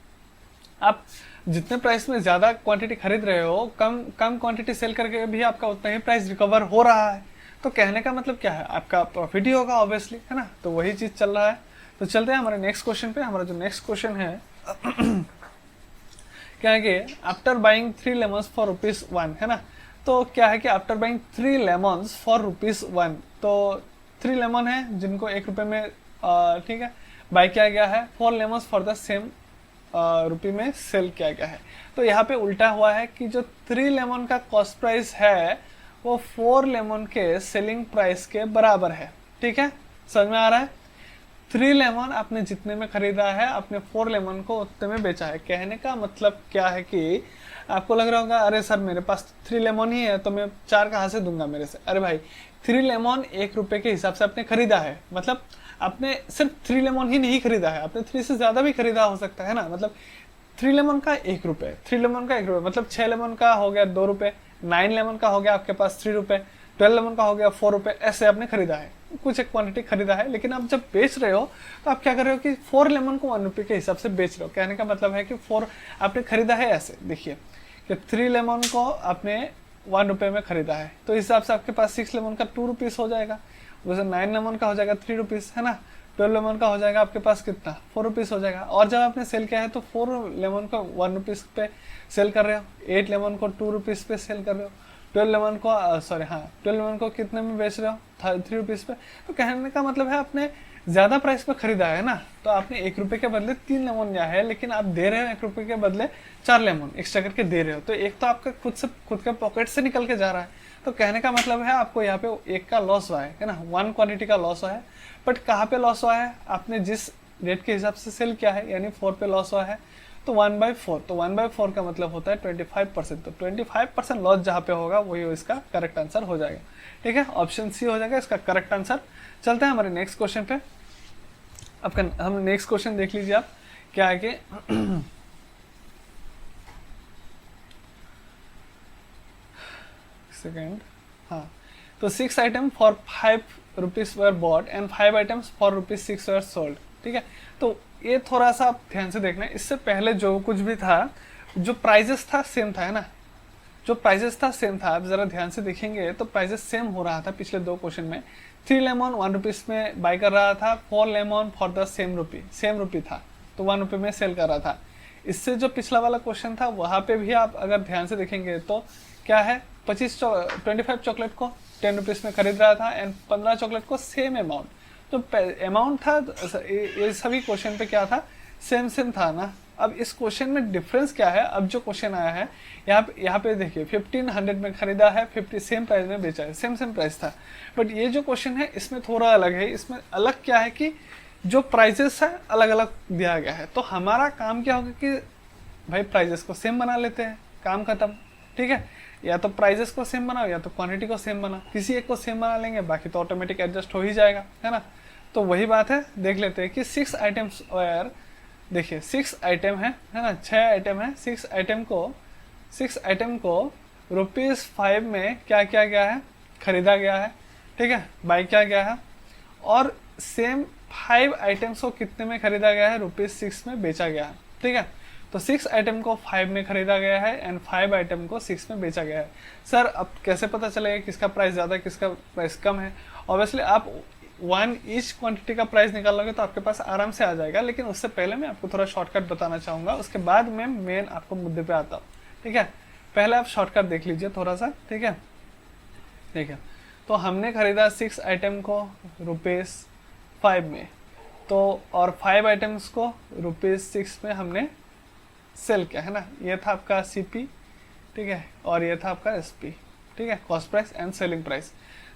आप जितने प्राइस में ज़्यादा क्वांटिटी खरीद रहे हो, कम क्वांटिटी सेल करके भी आपका उतना ही प्राइस रिकवर हो रहा है। तो कहने का मतलब क्या है, आपका प्रॉफिट ही होगा ऑब्वियसली, है ना। तो वही चीज़ चल रहा है। तो चलते हैं हमारे नेक्स्ट क्वेश्चन पे। हमारा जो नेक्स्ट क्वेश्चन है क्या है कि आफ्टर बाइंग 3 लेमन्स फॉर ₹1, है ना। तो क्या है कि आफ्टर बाइंग 3 लेमन्स फॉर ₹1, तो 3 लेमन है जिनको ₹1 में ठीक है बाई किया गया है, 4 लेमन्स फॉर द सेम रुपये में सेल किया गया है। तो यहाँ पे उल्टा हुआ है कि जो 3 लेमन का कॉस्ट प्राइस है वो 4 लेमन के सेलिंग प्राइस के बराबर है, ठीक है। समझ में आ रहा है। 3 लेमन आपने जितने में खरीदा है, आपने 4 लेमन को उतने में बेचा है। कहने का मतलब क्या है कि आपको लग रहा होगा अरे सर मेरे पास 3 लेमन ही है तो मैं 4 कहाँ से दूंगा मेरे से। अरे भाई 3 लेमन ₹1 के हिसाब से आपने खरीदा है, मतलब आपने सिर्फ 3 लेमन ही नहीं खरीदा है, आपने 3 से ज़्यादा भी खरीदा हो सकता है ना। मतलब 3 लेमन का ₹1, 3 लेमन का ₹1, मतलब 6 लेमन का हो गया ₹2, 9 लेमन का हो गया आपके पास ₹3, 12 लेमन का हो गया ₹4, ऐसे आपने खरीदा है, कुछ एक क्वांटिटी खरीदा है। लेकिन आप जब बेच रहे हो तो आप क्या कर रहे हो कि 4 लेमन को ₹1 के हिसाब से बेच रहे हो। कहने का मतलब है कि 4 आपने खरीदा है ऐसे, देखिए कि 3 लेमन को आपने 1 रुपये में खरीदा है, तो इस हिसाब से आपके पास 6 लेमन का 2 रुपीज़ हो जाएगा, वैसे 9 लेमन का हो जाएगा 3 रुपीज़, है ना। 12 लेमन का हो जाएगा आपके पास कितना, 4 रुपीज़ हो जाएगा। और जब आपने सेल किया है तो 4 लेमन को 1 रुपीज़ पे सेल कर रहे हो, 8 लेमन को 2 रुपीज़ पे सेल कर रहे हो, 12 लेमन को 12 लेमन को कितने में बेच रहे हो, 3 रुपीज़ पे। तो कहने का मतलब है आपने ज़्यादा प्राइस पे खरीदा है ना, तो आपने 1 रुपये के बदले 3 लेमन लिया है, लेकिन आप दे रहे हो 1 रुपये के बदले 4 लेमन एक्स्ट्रा करके दे रहे हो, तो एक तो आपका खुद के पॉकेट से निकल के जा रहा है। तो कहने का मतलब है आपको यहाँ पे एक का लॉस हुआ है ना, 1 क्वांटिटी का लॉस हुआ है। बट कहाँ पे लॉस हुआ है, आपने जिस रेट के हिसाब से सेल किया है, यानी 4 पे लॉस हुआ है, तो 1/4, तो 1/4 का मतलब होता है 25%। तो 25% लॉस जहाँ पे होगा वही इसका करेक्ट आंसर हो जाएगा। ठीक है, ऑप्शन सी हो जाएगा इसका करेक्ट आंसर। चलते हैं हमारे नेक्स्ट क्वेश्चन पे। अब हम नेक्स्ट क्वेश्चन देख लीजिए आप क्या है कि सेकेंड, हाँ, तो 6 item for 5 rupees were bought and 5 items for rupees 6 were sold. ठीक है, तो ये थोड़ा सा आप ध्यान से देखना, इससे पहले जो कुछ भी था, जो प्राइजेस था सेम था, है ना, जो प्राइजेस था सेम था। आप जरा ध्यान से देखेंगे तो प्राइजेस सेम हो रहा था पिछले 2 क्वेश्चन में। 3 लेमन 1 रुपीज में बाई कर रहा था, 4 लेमन फॉर द सेम रुपी था, तो 1 रुपये में सेल कर रहा था। इससे जो पिछला वाला क्वेश्चन था वहाँ पे भी आप अगर ध्यान से देखेंगे तो क्या है, 25 चॉकलेट को 10 रुपीज़ में खरीद रहा था एंड 15 चॉकलेट को सेम अमाउंट, तो अमाउंट था, ये सभी क्वेश्चन पे क्या था, सेम था ना। अब इस क्वेश्चन में डिफरेंस क्या है, अब जो क्वेश्चन आया है यहाँ पे देखिए 1500 में खरीदा है, 50 सेम प्राइस में बेचा है, सेम प्राइस था। बट ये जो क्वेश्चन है इसमें थोड़ा अलग है, इसमें अलग क्या है कि जो प्राइजेस है अलग अलग दिया गया है। तो हमारा काम क्या होगा कि भाई प्राइजेस को सेम बना लेते हैं, काम खत्म। ठीक है, या तो प्राइजेस को सेम बनाओ या तो क्वांटिटी को सेम बनाओ, किसी एक को सेम बना लेंगे, बाकी तो ऑटोमेटिक एडजस्ट हो ही जाएगा, है ना। तो वही बात है, देख लेते हैं कि 6 आइटम्स यार, देखिए 6 आइटम है ना, 6 आइटम है, 6 आइटम को ₹5 में क्या किया गया है, खरीदा गया है। ठीक है, बाई किया गया है, और सेम 5 आइटम्स को कितने में खरीदा गया है, ₹6 में बेचा गया है। ठीक है, तो 6 आइटम को 5 में खरीदा गया है एंड 5 आइटम को 6 में बेचा गया है। सर अब कैसे पता चलेगा किसका प्राइस ज़्यादा है किसका प्राइस कम है? ऑब्वियसली आप 1 ईच क्वांटिटी का प्राइस निकालोगे तो आपके पास आराम से आ जाएगा, लेकिन उससे पहले मैं आपको थोड़ा शॉर्टकट बताना चाहूँगा, उसके बाद मैं मेन आपको मुद्दे पे आता हूँ। ठीक है, पहले आप शॉर्टकट देख लीजिए थोड़ा सा। ठीक है, देखिए तो हमने खरीदा 6 आइटम को ₹5 में, तो और 5 आइटम्स को ₹6 में हमने सेल किया, है ना। ये था आपका सीपी, ठीक है, और ये था आपका एसपी, ठीक है, cost price and selling price.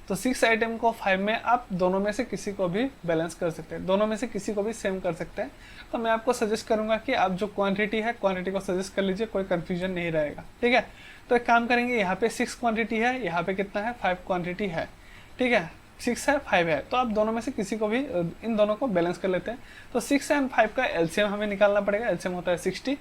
तो 6 आइटम को 5 में आप दोनों में से किसी को भी बैलेंस कर सकते हैं, दोनों में से किसी को भी सेम कर सकते हैं। तो मैं आपको सजेस्ट करूंगा कि आप जो क्वांटिटी है क्वांटिटी को सजेस्ट कर लीजिए, कोई कंफ्यूजन नहीं रहेगा। ठीक है, तो एक काम करेंगे, यहाँ पे 6 क्वांटिटी है, यहाँ पे कितना है, 5 क्वांटिटी है। ठीक है, 6 है 5 है, तो आप दोनों में से किसी को भी, इन दोनों को बैलेंस कर लेते हैं। तो 6 एंड 5 का एलसीएम हमें निकालना पड़ेगा, एलसीएम होता है 60,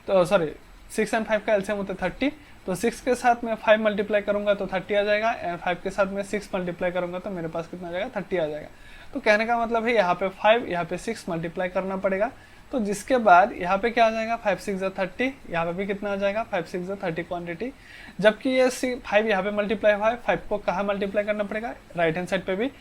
तो सॉरी 6 एंड 5 का एलसीएम होता है 30। तो 6 के साथ मैं 5 मल्टीप्लाई करूंगा तो 30 आ जाएगा, एंड 5 के साथ मैं 6 मल्टीप्लाई करूंगा तो मेरे पास कितना आ जाएगा, 30 आ जाएगा। तो कहने का मतलब है यहाँ पे 5, यहाँ पे 6 मल्टीप्लाई करना पड़ेगा, तो जिसके बाद यहाँ पे क्या आ जाएगा, 5 6 30, यहाँ पे भी कितना आ जाएगा, 5 6 30 क्वांटिटी। जबकि ये 5 यहाँ पे मल्टीप्लाई हुआ है, 5 को कहाँ मल्टीप्लाई करना पड़ेगा, राइट हैंड साइड पे भी,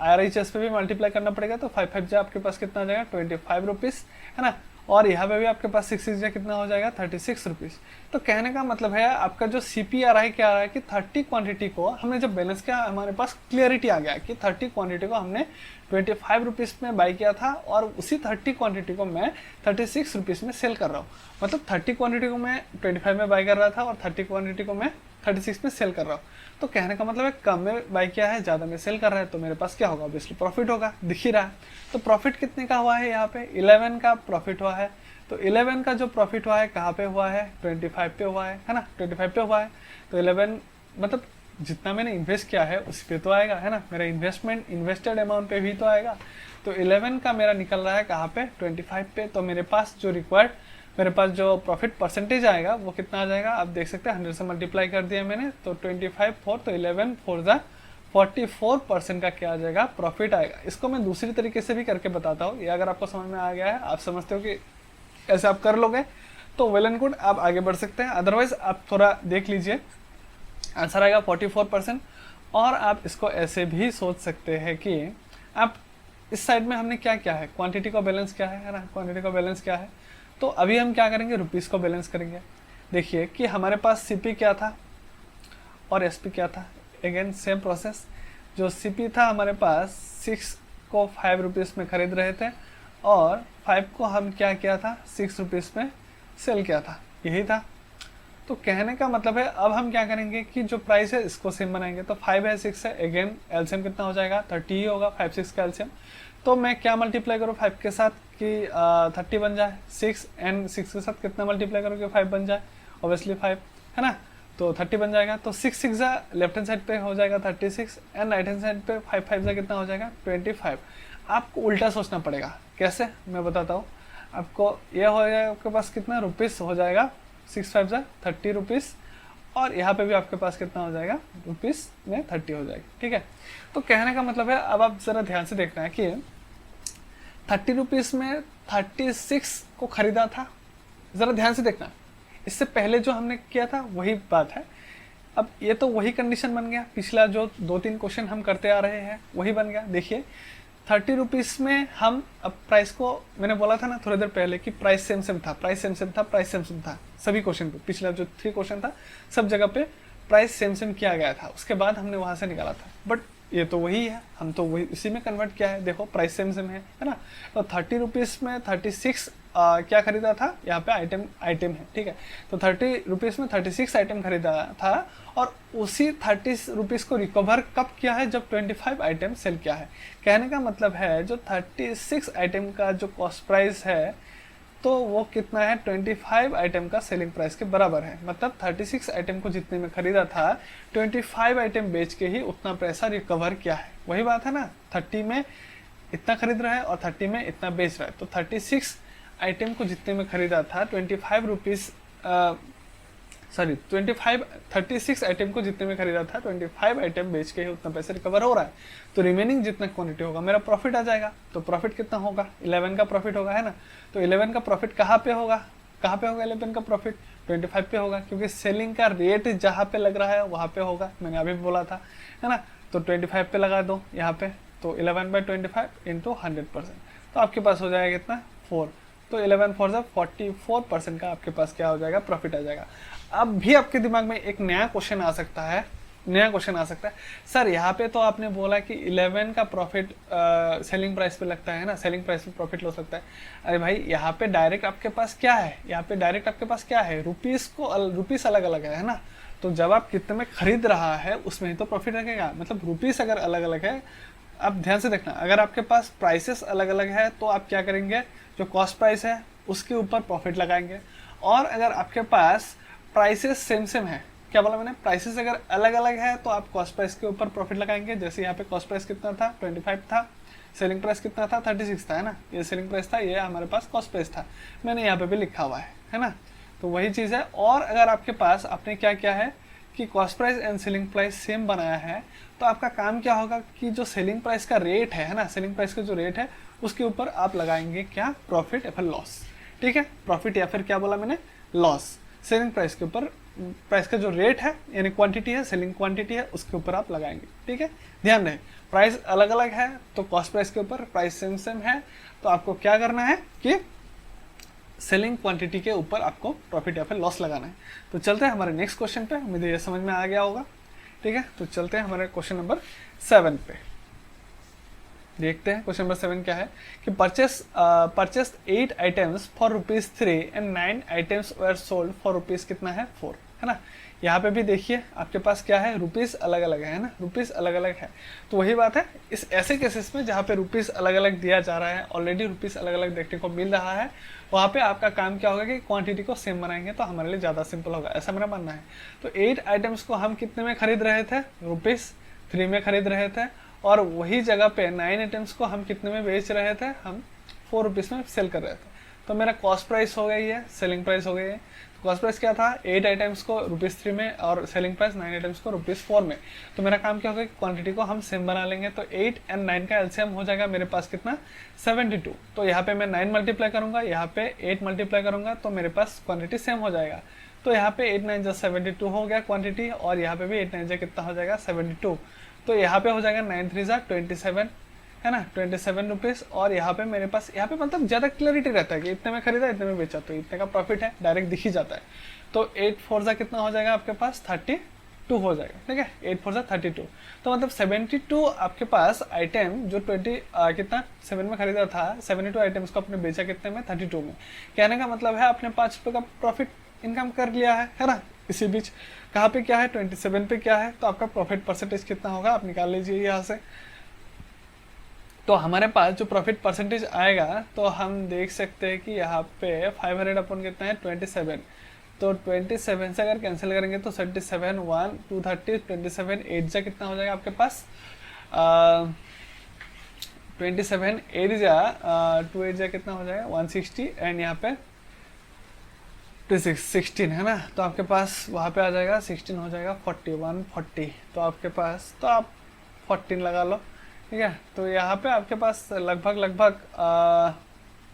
RHS पे भी मल्टीप्लाई करना पड़ेगा। तो 5 5 आपके पास कितना आ जाएगा, 25 रुपीज़, है ना। और यहाँ पे भी आपके पास 6 6 कितना हो जाएगा, 36 रुपीज़। तो कहने का मतलब है आपका जो CP आ रहा है क्या आ रहा है कि 30 क्वांटिटी को हमने जब बैलेंस किया, हमारे पास क्लियरिटी आ गया कि 30 क्वांटिटी को हमने 25 रुपीज़ में बाई किया था, और उसी 30 क्वांटिटी को मैं 36 रुपीज़ में सेल कर रहा हूँ। मतलब 30 क्वांटिटी को मैं 25 में बाई कर रहा था और 30 क्वांटिटी को मैं 36 में सेल कर रहा हूँ। तो कहने का मतलब है कम में बाई किया है, ज़्यादा में सेल कर रहा है, तो मेरे पास क्या होगा, ऑब्वियसली प्रॉफिट होगा, दिख ही रहा है। तो प्रॉफिट कितने का हुआ है, यहाँ पे 11 का प्रॉफिट हुआ है। तो 11 का जो प्रॉफिट हुआ है कहाँ पे हुआ है, 25 पे हुआ है ना, 25 पे हुआ है। तो 11 मतलब जितना मैंने इन्वेस्ट किया है उस पे तो आएगा, है ना, मेरा इन्वेस्टेड अमाउंट पे भी तो आएगा। तो 11 का मेरा निकल रहा है कहाँ पे, 25 पे। तो मेरे पास जो प्रॉफिट परसेंटेज आएगा वो कितना आ जाएगा, आप देख सकते हैं 100 से मल्टीप्लाई कर दिया मैंने, तो 25 4, तो 11 4 44% का क्या आ जाएगा, प्रॉफिट आएगा। इसको मैं दूसरी तरीके से भी करके बताता हूँ, ये अगर आपको समझ में आ गया है, आप समझते हो कि ऐसे आप कर लोगे, तो वेल एंड गुड, आप आगे बढ़ सकते हैं। अदरवाइज आप थोड़ा देख लीजिए आंसर आएगा 44%। और आप इसको ऐसे भी सोच सकते हैं कि आप इस साइड में हमने क्या क्या है, क्वांटिटी का बैलेंस क्या है ना, क्वांटिटी का बैलेंस क्या है। तो अभी हम क्या करेंगे, रुपीस को बैलेंस करेंगे। देखिए कि हमारे पास सीपी क्या था और एसपी क्या था। अगेन सेम प्रोसेस, जो सीपी था हमारे पास 6 को 5 रुपीज़ में खरीद रहे थे और 5 को हम क्या किया था, 6 रुपीज़ में सेल किया था, यही था। तो कहने का मतलब है अब हम क्या करेंगे कि जो प्राइस है इसको सेम बनाएंगे। तो 5 है 6 है, अगेन एलसीएम कितना हो जाएगा, 30 ही होगा, 5 6 का एलसीएम। तो मैं क्या मल्टीप्लाई करूँ 5 के साथ कि 30 बन जाए, 6 एंड 6 के साथ कितना मल्टीप्लाई करूँ कि 5 बन जाए, ऑब्वियसली 5 है ना। तो 30 बन जाएगा। तो 6 6 जा लेफ्ट हैंड साइड पे हो जाएगा 36 एंड राइट हैंड साइड पे 5 5 जा कितना हो जाएगा 25। आपको उल्टा सोचना पड़ेगा, कैसे मैं बताता हूँ आपको। ये हो जाएगा आपके पास कितना रुपीस हो जाएगा, 6 5 जा 30 रुपीस, और यहाँ पे भी आपके पास कितना हो जाएगा, रुपीस में 30 हो जाएगी, ठीक है। तो कहने का मतलब है अब आप ज़रा ध्यान से देखना है कि 30 रुपीज़ में 36 को खरीदा था, ज़रा ध्यान से देखना। इससे पहले जो हमने किया था वही बात है। अब ये तो वही कंडीशन बन गया, पिछला जो 2-3 क्वेश्चन हम करते आ रहे हैं वही बन गया। देखिए 30 रुपीज़ में हम अब प्राइस को, मैंने बोला था ना थोड़ी देर पहले कि प्राइस सेम सेम था, प्राइस सेम सेम था, प्राइस सेम सेम था सभी क्वेश्चन पे। पिछला जो 3 क्वेश्चन था सब जगह पे प्राइस सेम सेम किया गया था, उसके बाद हमने वहाँ से निकाला था। बट ये तो वही है, हम तो वही इसी में कन्वर्ट किया है। देखो प्राइस सेम सेम है ना। तो 30 रुपीज़ में 36 क्या खरीदा था, यहाँ पे आइटम है, ठीक है। तो 30 रुपीज़ में 36 आइटम खरीदा था और उसी 30 रुपीज़ को रिकवर कब किया है, जब 25 आइटम सेल किया है। कहने का मतलब है जो 36 आइटम का जो कॉस्ट प्राइस है तो वो कितना है, 25 आइटम का सेलिंग प्राइस के बराबर है। मतलब 36 आइटम को जितने में खरीदा था 25 आइटम बेच के ही उतना पैसा रिकवर किया है। वही बात है ना, 30 में इतना खरीद रहा है और 30 में इतना बेच रहा है। तो 36 आइटम को जितने में खरीदा था 36 आइटम को जितने में खरीदा था 25 आइटम बेच के ही उतना पैसे रिकवर हो रहा है। तो रिमेनिंग जितना क्वांटिटी होगा मेरा प्रॉफिट आ जाएगा। तो प्रॉफिट कितना होगा, 11 का प्रॉफिट होगा, है ना। तो 11 का प्रॉफिट कहाँ पे होगा, 11 का प्रॉफिट 25 पे होगा, क्योंकि सेलिंग का रेट जहाँ पे लग रहा है वहाँ पे होगा, मैंने अभी बोला था, है ना। तो 25 पे लगा दो यहाँ पे, तो 11/25 इंटू 100%, तो आपके पास हो जाएगा कितना, 4। तो 11 4 44% का आपके पास क्या हो जाएगा, प्रॉफिट आ जाएगा। अब भी आपके दिमाग में एक नया क्वेश्चन आ सकता है, सर यहाँ पे तो आपने बोला कि 11 का प्रॉफिट सेलिंग प्राइस पे लगता है ना, सेलिंग प्राइस पे प्रॉफिट लो सकता है। अरे भाई यहाँ पे डायरेक्ट आपके पास क्या है, रुपीस अलग अलग है ना। तो जब आप कितने में खरीद रहा है उसमें ही तो प्रॉफिट रखेगा। मतलब रुपीस अगर अलग अलग है, आप ध्यान से देखना, अगर आपके पास प्राइसेस अलग अलग है तो आप क्या करेंगे, जो कॉस्ट प्राइस है उसके ऊपर प्रॉफिट लगाएंगे। और अगर आपके पास प्राइसेस सेम सेम है, क्या बोला मैंने, प्राइसेस अगर अलग अलग है तो आप कॉस्ट प्राइस के ऊपर प्रॉफिट लगाएंगे। जैसे यहाँ पे कॉस्ट प्राइस कितना था, 25 था, सेलिंग प्राइस कितना था, 36 था, है ना। ये सेलिंग प्राइस था, ये हमारे पास कॉस्ट प्राइस था, मैंने यहाँ पे भी लिखा हुआ है ना। तो वही चीज़ है। और अगर आपके पास आपने क्या किया है कि cost price and selling price same बनाया है, तो आपका काम क्या होगा कि जो सेलिंग प्राइस का रेट है ना, सेलिंग प्राइस का जो रेट है उसके ऊपर आप लगाएंगे क्या, प्रॉफिट या फिर लॉस, ठीक है। प्रॉफिट या फिर क्या बोला मैंने, लॉस। सेलिंग प्राइस के ऊपर प्राइस का जो रेट है यानी क्वांटिटी है, सेलिंग क्वांटिटी है, उसके ऊपर आप लगाएंगे, ठीक है। ध्यान रहे, प्राइस अलग अलग है तो कॉस्ट प्राइस के ऊपर, प्राइस सेम सेम है तो आपको क्या करना है कि सेलिंग क्वांटिटी के ऊपर आपको प्रॉफिट या फिर लॉस लगाना है। तो चलते हैं हमारे नेक्स्ट क्वेश्चन पे, मुझे ये समझ में आ गया होगा, ठीक है। तो चलते हैं हमारे क्वेश्चन नंबर 7 पे, देखते हैं क्वेश्चन नंबर 7 क्या है कि purchased 8 items for ₹3 and 9 items were sold for rupees कितना है, 4, है ना। यहाँ पे भी देखिए आपके पास क्या है, रुपीज़ अलग अलग है ना, रुपीज़ अलग अलग है। तो वही बात है, इस ऐसे केसेस में जहाँ पे रुपीज़ अलग अलग दिया जा रहा है, ऑलरेडी रुपीज़ अलग अलग देखने को मिल रहा है, वहाँ पे आपका काम क्या होगा कि क्वांटिटी को सेम बनाएंगे तो हमारे लिए ज़्यादा सिंपल होगा, ऐसा मेरा मानना है। तो 8 आइटम्स को हम कितने में खरीद रहे थे, ₹3 में खरीद रहे थे, और वही जगह पे 9 आइटम्स को हम कितने में बेच रहे थे, हम ₹4 में सेल कर रहे थे। तो मेरा कॉस्ट प्राइस हो गई है, सेलिंग प्राइस हो गई है। कॉस्ट प्राइस क्या था, 8 आइटम्स को ₹3 में और सेलिंग प्राइस 9 आइटम्स को ₹4 में। तो मेरा काम क्या होगा, क्वांटिटी को हम सेम बना लेंगे। तो 8 और 9 का एलसीएम हो जाएगा मेरे पास कितना, 72। तो यहाँ पे मैं 9 मल्टीप्लाई करूंगा, यहाँ पे 8 मल्टीप्लाई करूंगा, तो मेरे पास क्वांटिटी सेम हो जाएगा। तो यहाँ पे 8 9 72 हो गया क्वांटिटी, और यहाँ पे भी 8 9 कितना हो जाएगा, 72। तो यहाँ पे हो जाएगा 9 3 27, है ना, 27 रुपीज़। और यहाँ पे मेरे पास, यहाँ पे मतलब ज़्यादा क्लैरिटी रहता है कि इतने में खरीदा इतने में बेचा, तो इतने का प्रॉफिट है, डायरेक्ट दिख ही जाता है। तो 8 4 कितना हो जाएगा आपके पास, 32 हो जाएगा, ठीक है, 8 4 32। तो मतलब 72 आपके पास आइटम जो कितना 7 में खरीदा था, 72 आइटम्स को आपने बेचा कितने में, 32 में। कहने का मतलब है आपने 5 रुपये का प्रॉफिट इनकम कर लिया है ना। इसी बीच कहाँ पे क्या है, 27 पे क्या है, तो आपका प्रॉफिट परसेंटेज कितना होगा आप निकाल लीजिए यहाँ से। तो हमारे पास जो प्रॉफिट परसेंटेज आएगा, तो हम देख सकते हैं कि यहाँ पे 500 अपन कितना है, 27। तो 27 से अगर कैंसिल करेंगे तो 37 1 230 27 8 जा कितना हो जाएगा आपके पास, 27 8 जा 2 8 जा कितना हो जाएगा, 160। एंड यहाँ पे 16 है ना, तो आपके पास वहाँ पे आ जाएगा 16 हो जाएगा 41 40। तो आपके पास, तो आप 14 लगा लो, ठीक है। तो यहाँ पे आपके पास लगभग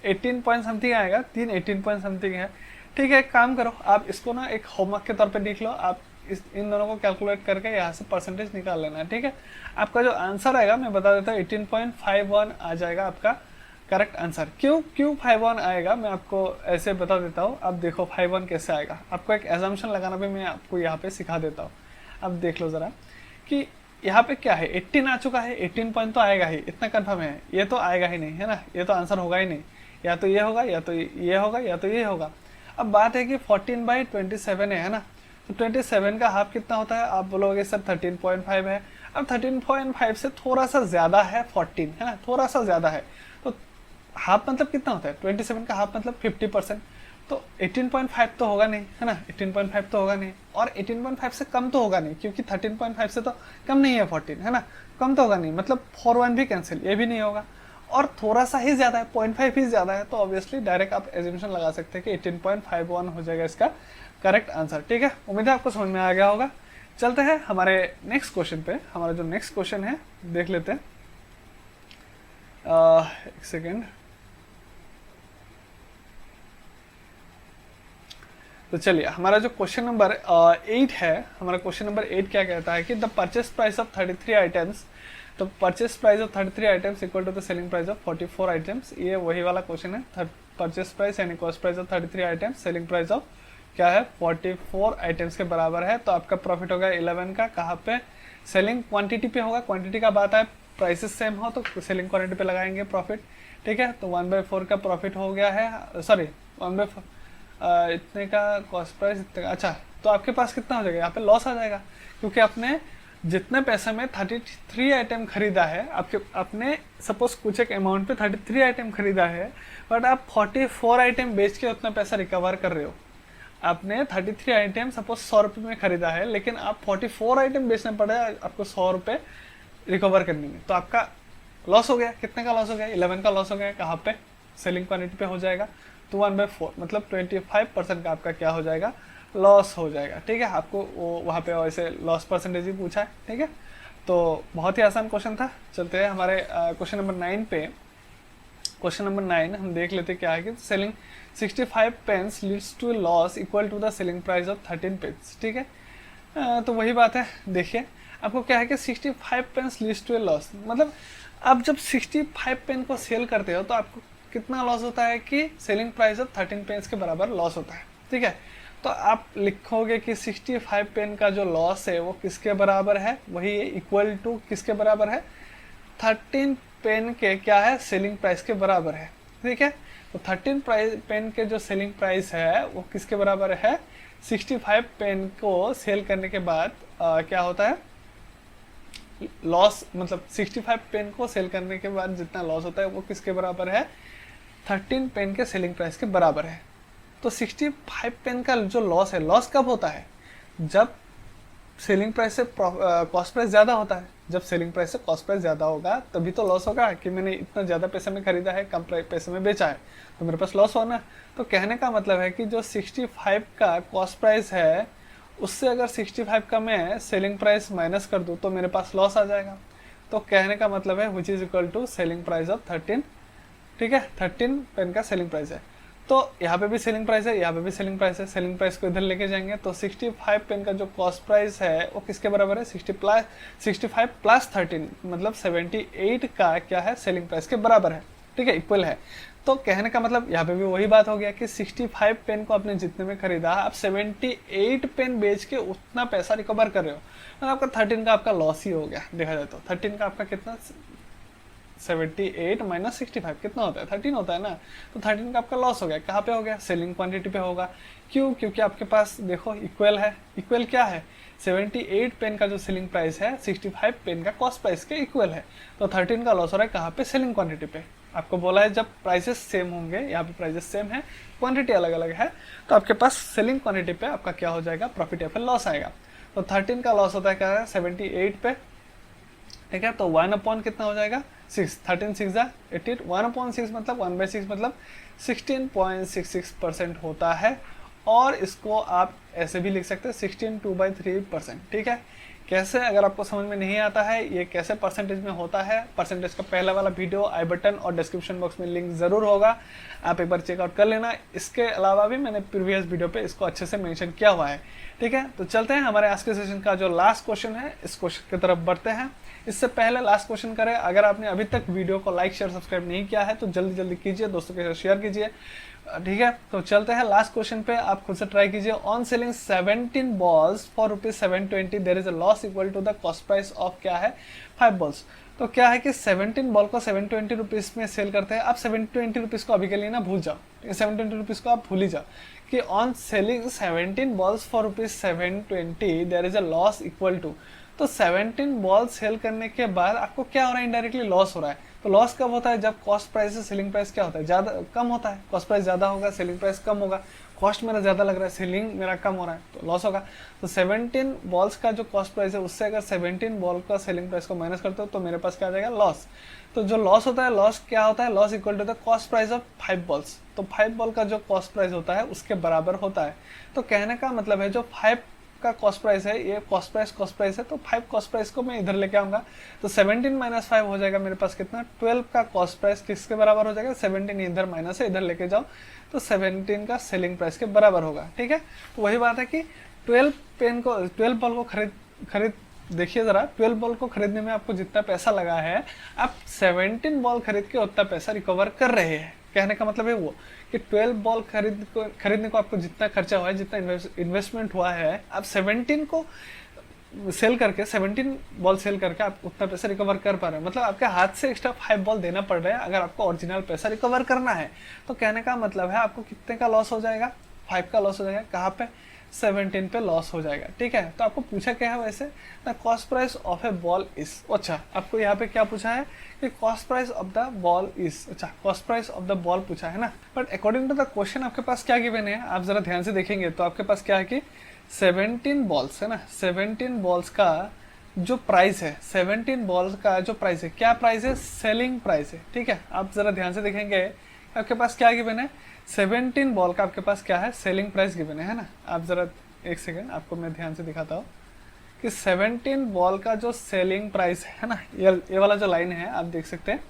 18 पॉइंट समथिंग आएगा, 18 पॉइंट समथिंग है, ठीक है। एक काम करो, आप इसको ना एक होमवर्क के तौर पे लिख लो, आप इन दोनों को कैलकुलेट करके यहाँ से परसेंटेज निकाल लेना है, ठीक है। आपका जो आंसर आएगा मैं बता देता हूँ, 18.51 आ जाएगा आपका करेक्ट आंसर। क्यों 51 आएगा मैं आपको ऐसे बता देता हूँ। अब देखो 51 कैसे आएगा, आपको एक एजम्पशन लगाना भी मैं आपको यहाँ पे सिखा देता हूँ। अब देख लो ज़रा कि यहाँ पे क्या है, 18 आ चुका है, 18 पॉइंट तो आएगा ही, इतना कंफर्म है। ये तो आएगा ही नहीं, है ना, ये तो आंसर होगा ही नहीं, या तो ये होगा या तो ये होगा या तो ये होगा। अब बात है कि 14/27 है ना, तो 27 का हाफ कितना होता है, आप बोलोगे सर 13.5 है। अब 13.5 से थोड़ा सा ज़्यादा है 14, है ना, थोड़ा सा ज़्यादा है। तो हाफ मतलब कितना होता है, 27 का हाफ मतलब 50%। तो 18.5 तो होगा नहीं, है ना, 18.5 तो होगा नहीं, और 18.5 से कम तो होगा नहीं, क्योंकि 13.5 से तो कम नहीं है 14, है ना, कम तो होगा नहीं, मतलब 41 भी कैंसिल, ये भी नहीं होगा। और थोड़ा सा ही ज़्यादा है, 0.5 ही ज़्यादा है, तो ऑब्वियसली डायरेक्ट आप एज्यूमेशन लगा सकते हैं कि 18.51 हो जाएगा इसका करेक्ट आंसर, ठीक है। उम्मीद है आपको समझ में आ गया होगा। चलते हैं हमारे नेक्स्ट क्वेश्चन पे। हमारा जो नेक्स्ट क्वेश्चन है देख लेते हैं, एक सेकेंड। तो चलिए, हमारा जो क्वेश्चन नंबर 8 है, हमारा क्वेश्चन नंबर 8 क्या कहता है कि the purchase price of 33 items, तो purchase price of 33 items equal to the selling price of 44 items. ये वही वाला क्वेश्चन है, परचेस प्राइस यानी cost price of 33 items, selling price of क्या है 44 आइटम्स के बराबर है। तो आपका प्रॉफिट होगा 11 का, कहाँ पे, सेलिंग क्वांटिटी पे होगा। क्वांटिटी का बात है, प्राइसेस सेम हो तो सेलिंग क्वांटिटी पे लगाएंगे प्रॉफिट, ठीक है। तो 1/4 का प्रॉफिट हो गया है, सॉरी 1/4 इतने का कॉस्ट प्राइस इतने का। अच्छा, तो आपके पास कितना हो जाएगा, यहाँ पे लॉस आ जाएगा, क्योंकि आपने जितने पैसे में 33 आइटम खरीदा है, आपने सपोज कुछ एक अमाउंट पे 33 आइटम खरीदा है, बट आप 44 आइटम बेच के उतना पैसा रिकवर कर रहे हो। आपने 33 आइटम सपोज 100 रुपये में खरीदा है, लेकिन आप 44 आइटम बेचने पड़े आपको 100 रुपये रिकवर करने में, तो आपका लॉस हो गया। कितने का लॉस हो गया, 11 का लॉस हो गया। कहाँ पे, सेलिंग क्वांटिटी पे हो जाएगा। तो 1/4 मतलब 25% का आपका क्या हो जाएगा, लॉस हो जाएगा, ठीक है। आपको वो वहाँ पे वैसे लॉस परसेंटेज ही पूछा है, ठीक है। तो बहुत ही आसान क्वेश्चन था। चलते हैं हमारे क्वेश्चन नंबर 9 पे। क्वेश्चन नंबर 9 हम देख लेते क्या है कि selling 65 pence leads to loss equal to the selling price of 13 pence, ठीक है। तो वही बात है, देखिए आपको क्या है कि 65 पेंस लीड्स टू लॉस, मतलब आप जब 65 पेन को सेल करते हो तो आपको कितना लॉस होता है कि सेलिंग प्राइस ऑफ 13 पेंस के बराबर लॉस होता है, ठीक है। तो आप लिखोगे कि 65 पेन का जो लॉस है वो किसके बराबर है, वही इक्वल टू किसके बराबर है, 13 पेन के क्या है, सेलिंग प्राइस के बराबर है, ठीक है। तो 13 पेन के जो सेलिंग प्राइस है वो किसके बराबर है, 65 पेन को सेल करने के बाद क्या होता है, लॉस, मतलब 65 पेन को सेल करने के बाद जितना लॉस होता है वो किसके बराबर है, 13 पेन के सेलिंग प्राइस के बराबर है। तो 65 पेन का जो लॉस है, लॉस कब होता है, जब सेलिंग प्राइस से कॉस्ट प्राइस ज़्यादा होता है, जब सेलिंग प्राइस से कॉस्ट प्राइस ज़्यादा होगा तभी तो लॉस होगा, कि मैंने इतना ज़्यादा पैसे में खरीदा है, कम पैसे में बेचा है, तो मेरे पास लॉस होना। तो कहने का मतलब है कि जो 65 का कॉस्ट प्राइस है उससे अगर 65 का मैं सेलिंग प्राइस माइनस कर दूँ तो मेरे पास लॉस आ जाएगा। तो कहने का मतलब है which is equal to selling price of 13, ठीक है, 13 पेन का सेलिंग प्राइस है। तो यहाँ पे भी सेलिंग प्राइस है, यहाँ पे भी सेलिंग प्राइस है, सेलिंग प्राइस को इधर लेके जाएंगे तो 65 पेन का जो कॉस्ट प्राइस है वो किसके बराबर है, 65 प्लस 13 मतलब 78 का क्या है, सेलिंग प्राइस के बराबर है, ठीक है, इक्वल है। तो कहने का मतलब यहाँ पे भी वही बात हो गया कि 65 पेन को आपने जितने में खरीदा आप 78 पेन बेच के उतना पैसा रिकवर कर रहे हो, मतलब आपका 13 का आपका लॉस ही हो गया। देखा जाए तो 13 का आपका कितना, 78 माइनस 65 कितना होता है, 13 होता है ना। तो 13 का आपका लॉस हो गया, कहाँ पे हो गया, सेलिंग क्वांटिटी पे होगा। क्यों, क्योंकि आपके पास देखो इक्वल है, इक्वल क्या है, 78 पेन का जो सेलिंग प्राइस है 65 पेन का कॉस्ट प्राइस के इक्वल है। तो 13 का लॉस हो रहा है कहाँ पे, सेलिंग क्वांटिटी पे। आपको बोला है जब प्राइसेस सेम होंगे, यहाँ पे प्राइसेस सेम है, क्वांटिटी अलग अलग है, तो आपके पास सेलिंग क्वांटिटी पे आपका क्या हो जाएगा, प्रॉफिट या फिर लॉस आएगा। तो 13 का लॉस होता है क्या है, 78 पे, ठीक है। तो 1 कितना हो जाएगा, 6, 13 6 18, 1/6 मतलब 1/6 मतलब 16.66% होता है। और इसको आप ऐसे भी लिख सकते हैं 16 2/3%, ठीक है। कैसे, अगर आपको समझ में नहीं आता है ये कैसे परसेंटेज में होता है, परसेंटेज का पहला वाला वीडियो आई बटन और डिस्क्रिप्शन बॉक्स में लिंक ज़रूर होगा, आप एक बार चेकआउट कर लेना। इसके अलावा भी मैंने प्रीवियस वीडियो पे इसको अच्छे से मेंशन किया हुआ है, ठीक है। तो चलते हैं हमारे आज के सेशन का जो लास्ट क्वेश्चन है, इस क्वेश्चन की तरफ बढ़ते हैं। इससे पहले लास्ट क्वेश्चन करें, अगर आपने अभी तक वीडियो को लाइक शेयर सब्सक्राइब नहीं किया है तो जल्दी जल्दी कीजिए, दोस्तों के साथ शेयर कीजिए, ठीक है। तो चलते हैं लास्ट क्वेश्चन पे, आप खुद से ट्राई कीजिए। On selling 17 balls for ₹720 there is a loss equal to the cost price of क्या है, 5 बॉल्स। तो क्या है कि 17 बॉल को 720 रुपीज़ में सेल करते हैं। आप 720 रुपीज़ को अभी के लिए ना भूल जाओ, 720 रुपीज़ को आप भूल ही जाओ कि on selling 17 balls for ₹720 there is a loss equal to. तो 17 बॉल सेल करने के बाद आपको क्या हो रहा है, इनडायरेक्टली लॉस हो रहा है। तो लॉस कब होता है, जब कॉस्ट प्राइस से सेलिंग प्राइस क्या होता है, ज़्यादा कम होता है, कॉस्ट प्राइस ज़्यादा होगा, सेलिंग प्राइस कम होगा, कॉस्ट मेरा ज़्यादा लग रहा है, सेलिंग मेरा कम हो रहा है, तो लॉस होगा। तो 17 बॉल्स का जो कॉस्ट प्राइस है उससे अगर 17 बॉल का सेलिंग प्राइस को माइनस करते हो तो मेरे पास क्या आ जाएगा, लॉस। तो जो लॉस होता है, लॉस क्या होता है, loss equal to the cost price of 5 balls. तो 5 बॉल का जो कॉस्ट प्राइस होता है उसके बराबर होता है। तो कहने का मतलब है जो 5 का कॉस्ट प्राइस है, ये कॉस्ट प्राइस है, तो 5 कॉस्ट प्राइस को मैं इधर लेके आऊंगा। तो 17 माइनस 5 हो जाएगा मेरे पास कितना, 12 का कॉस्ट प्राइस किसके बराबर हो जाएगा, 17 इधर माइनस है, इधर लेके जाओ तो 17 का सेलिंग प्राइस के बराबर होगा, ठीक है। तो वही बात है कि 12 बॉल को खरीद देखिए ज़रा, 12 बॉल को खरीदने में आपको जितना पैसा लगा है आप 17 बॉल खरीद के उतना पैसा रिकवर कर रहे हैं। कहने का मतलब है वो कि 12 बॉल खरीदने को आपको जितना खर्चा हुआ है, जितना इन्वेस्टमेंट हुआ है, आप 17 को सेल करके 17 बॉल सेल करके आप उतना पैसा रिकवर कर पा रहे हैं। मतलब आपके हाथ से एक्स्ट्रा 5 बॉल देना पड़ रहा है अगर आपको ओरिजिनल पैसा रिकवर करना है। तो कहने का मतलब है आपको कितने का लॉस हो जाएगा, 5 का लॉस हो जाएगा, कहाँ पे, 17 पे लॉस हो जाएगा, ठीक है। तो आपको पूछा क्या है वैसे, the cost price of a ball is, अच्छा आपको यहाँ पे क्या पूछा है कि cost price of the ball is, अच्छा cost price of the ball पूछा है ना। But according to the question आपके पास क्या गिवन है, आप जरा ध्यान से देखेंगे तो आपके पास क्या है कि 17 बॉल्स है ना, 17 बॉल्स का जो प्राइस है, 17 बॉल्स का जो प्राइस है, क्या प्राइस है, सेलिंग प्राइस है, ठीक है। आप जरा ध्यान से देखेंगे आपके पास क्या गिवन है, 17 बॉल का आपके पास क्या है, सेलिंग प्राइस गिवन है ना। आप जरा एक सेकेंड आपको मैं ध्यान से दिखाता हूँ कि 17 बॉल का जो सेलिंग प्राइस है ना, ये वाला जो लाइन है आप देख सकते हैं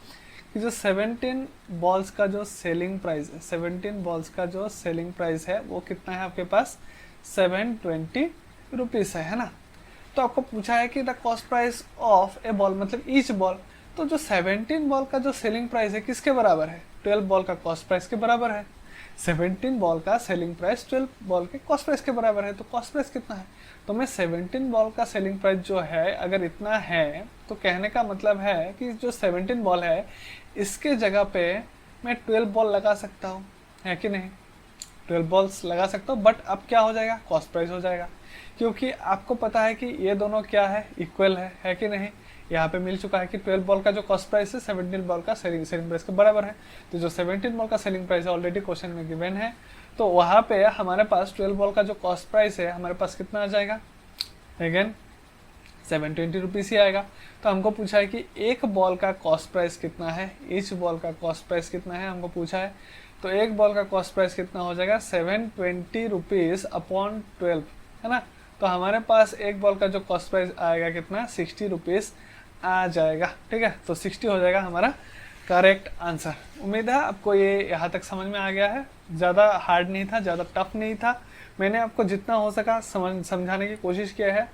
कि जो 17 बॉल्स का जो सेलिंग प्राइस है, 17 बॉल्स का जो सेलिंग प्राइस है वो कितना है आपके पास, 720 रुपीज़ है ना। तो आपको पूछा है कि the cost price of a ball मतलब ईच बॉल। तो जो 17 बॉल का जो सेलिंग प्राइस है किसके बराबर है, 12 बॉल का कॉस्ट प्राइस के बराबर है। 17 बॉल का सेलिंग प्राइस 12 बॉल के कॉस्ट प्राइस के बराबर है। तो कॉस्ट प्राइस कितना है, तो मैं 17 बॉल का सेलिंग प्राइस जो है अगर इतना है तो कहने का मतलब है कि जो 17 बॉल है इसके जगह पे मैं 12 बॉल लगा सकता हूँ, है कि नहीं, 12 बॉल्स लगा सकता हूँ। बट अब क्या हो जाएगा, कॉस्ट प्राइस हो जाएगा, क्योंकि आपको पता है कि ये दोनों क्या है, इक्वल है कि नहीं। यहाँ पे मिल चुका है कि 12 बॉल का जो कॉस्ट प्राइस है 17 बॉल का सेलिंग प्राइस के बराबर है। तो जो 17 बॉल का सेलिंग प्राइस है ऑलरेडी क्वेश्चन में गिवन है, तो वहाँ पे हमारे पास 12 बॉल का जो कॉस्ट प्राइस है हमारे पास कितना आ जाएगा, अगेन 720 रुपीज़ ही आएगा। तो हमको पूछा है कि एक बॉल का कॉस्ट प्राइस कितना है, ईच बॉल का कॉस्ट प्राइस कितना है हमको पूछा है। तो एक बॉल का कॉस्ट प्राइस कितना हो जाएगा 720 रुपीज़ अपॉन 12, है ना। तो हमारे पास एक बॉल का जो कॉस्ट प्राइस आएगा कितना 60 रुपीज़ आ जाएगा, ठीक है। तो 60 हो जाएगा हमारा करेक्ट आंसर। उम्मीद है आपको ये यहाँ तक समझ में आ गया है। ज़्यादा हार्ड नहीं था, ज़्यादा टफ नहीं था। मैंने आपको जितना हो सका समझाने की कोशिश किया है।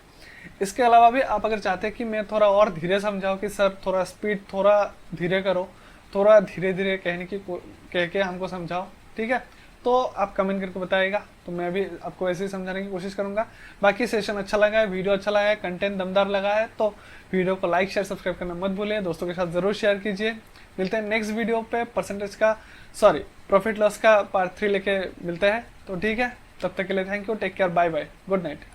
इसके अलावा भी आप अगर चाहते हैं कि मैं थोड़ा और धीरे समझाऊँ कि सर थोड़ा स्पीड थोड़ा धीरे करो, थोड़ा धीरे धीरे कह के हमको समझाओ, ठीक है, तो आप कमेंट करके बताइएगा, तो मैं भी आपको ऐसे ही समझाने की कोशिश करूंगा। बाकी सेशन अच्छा लगा है, वीडियो अच्छा लगा है, कंटेंट दमदार लगा है तो वीडियो को लाइक शेयर सब्सक्राइब करना मत भूलिए, दोस्तों के साथ ज़रूर शेयर कीजिए। मिलते हैं नेक्स्ट वीडियो पे प्रॉफिट लॉस का पार्ट 3 लेके मिलते हैं। तो ठीक है, तब तक के लिए thank you, take care, bye bye, good night.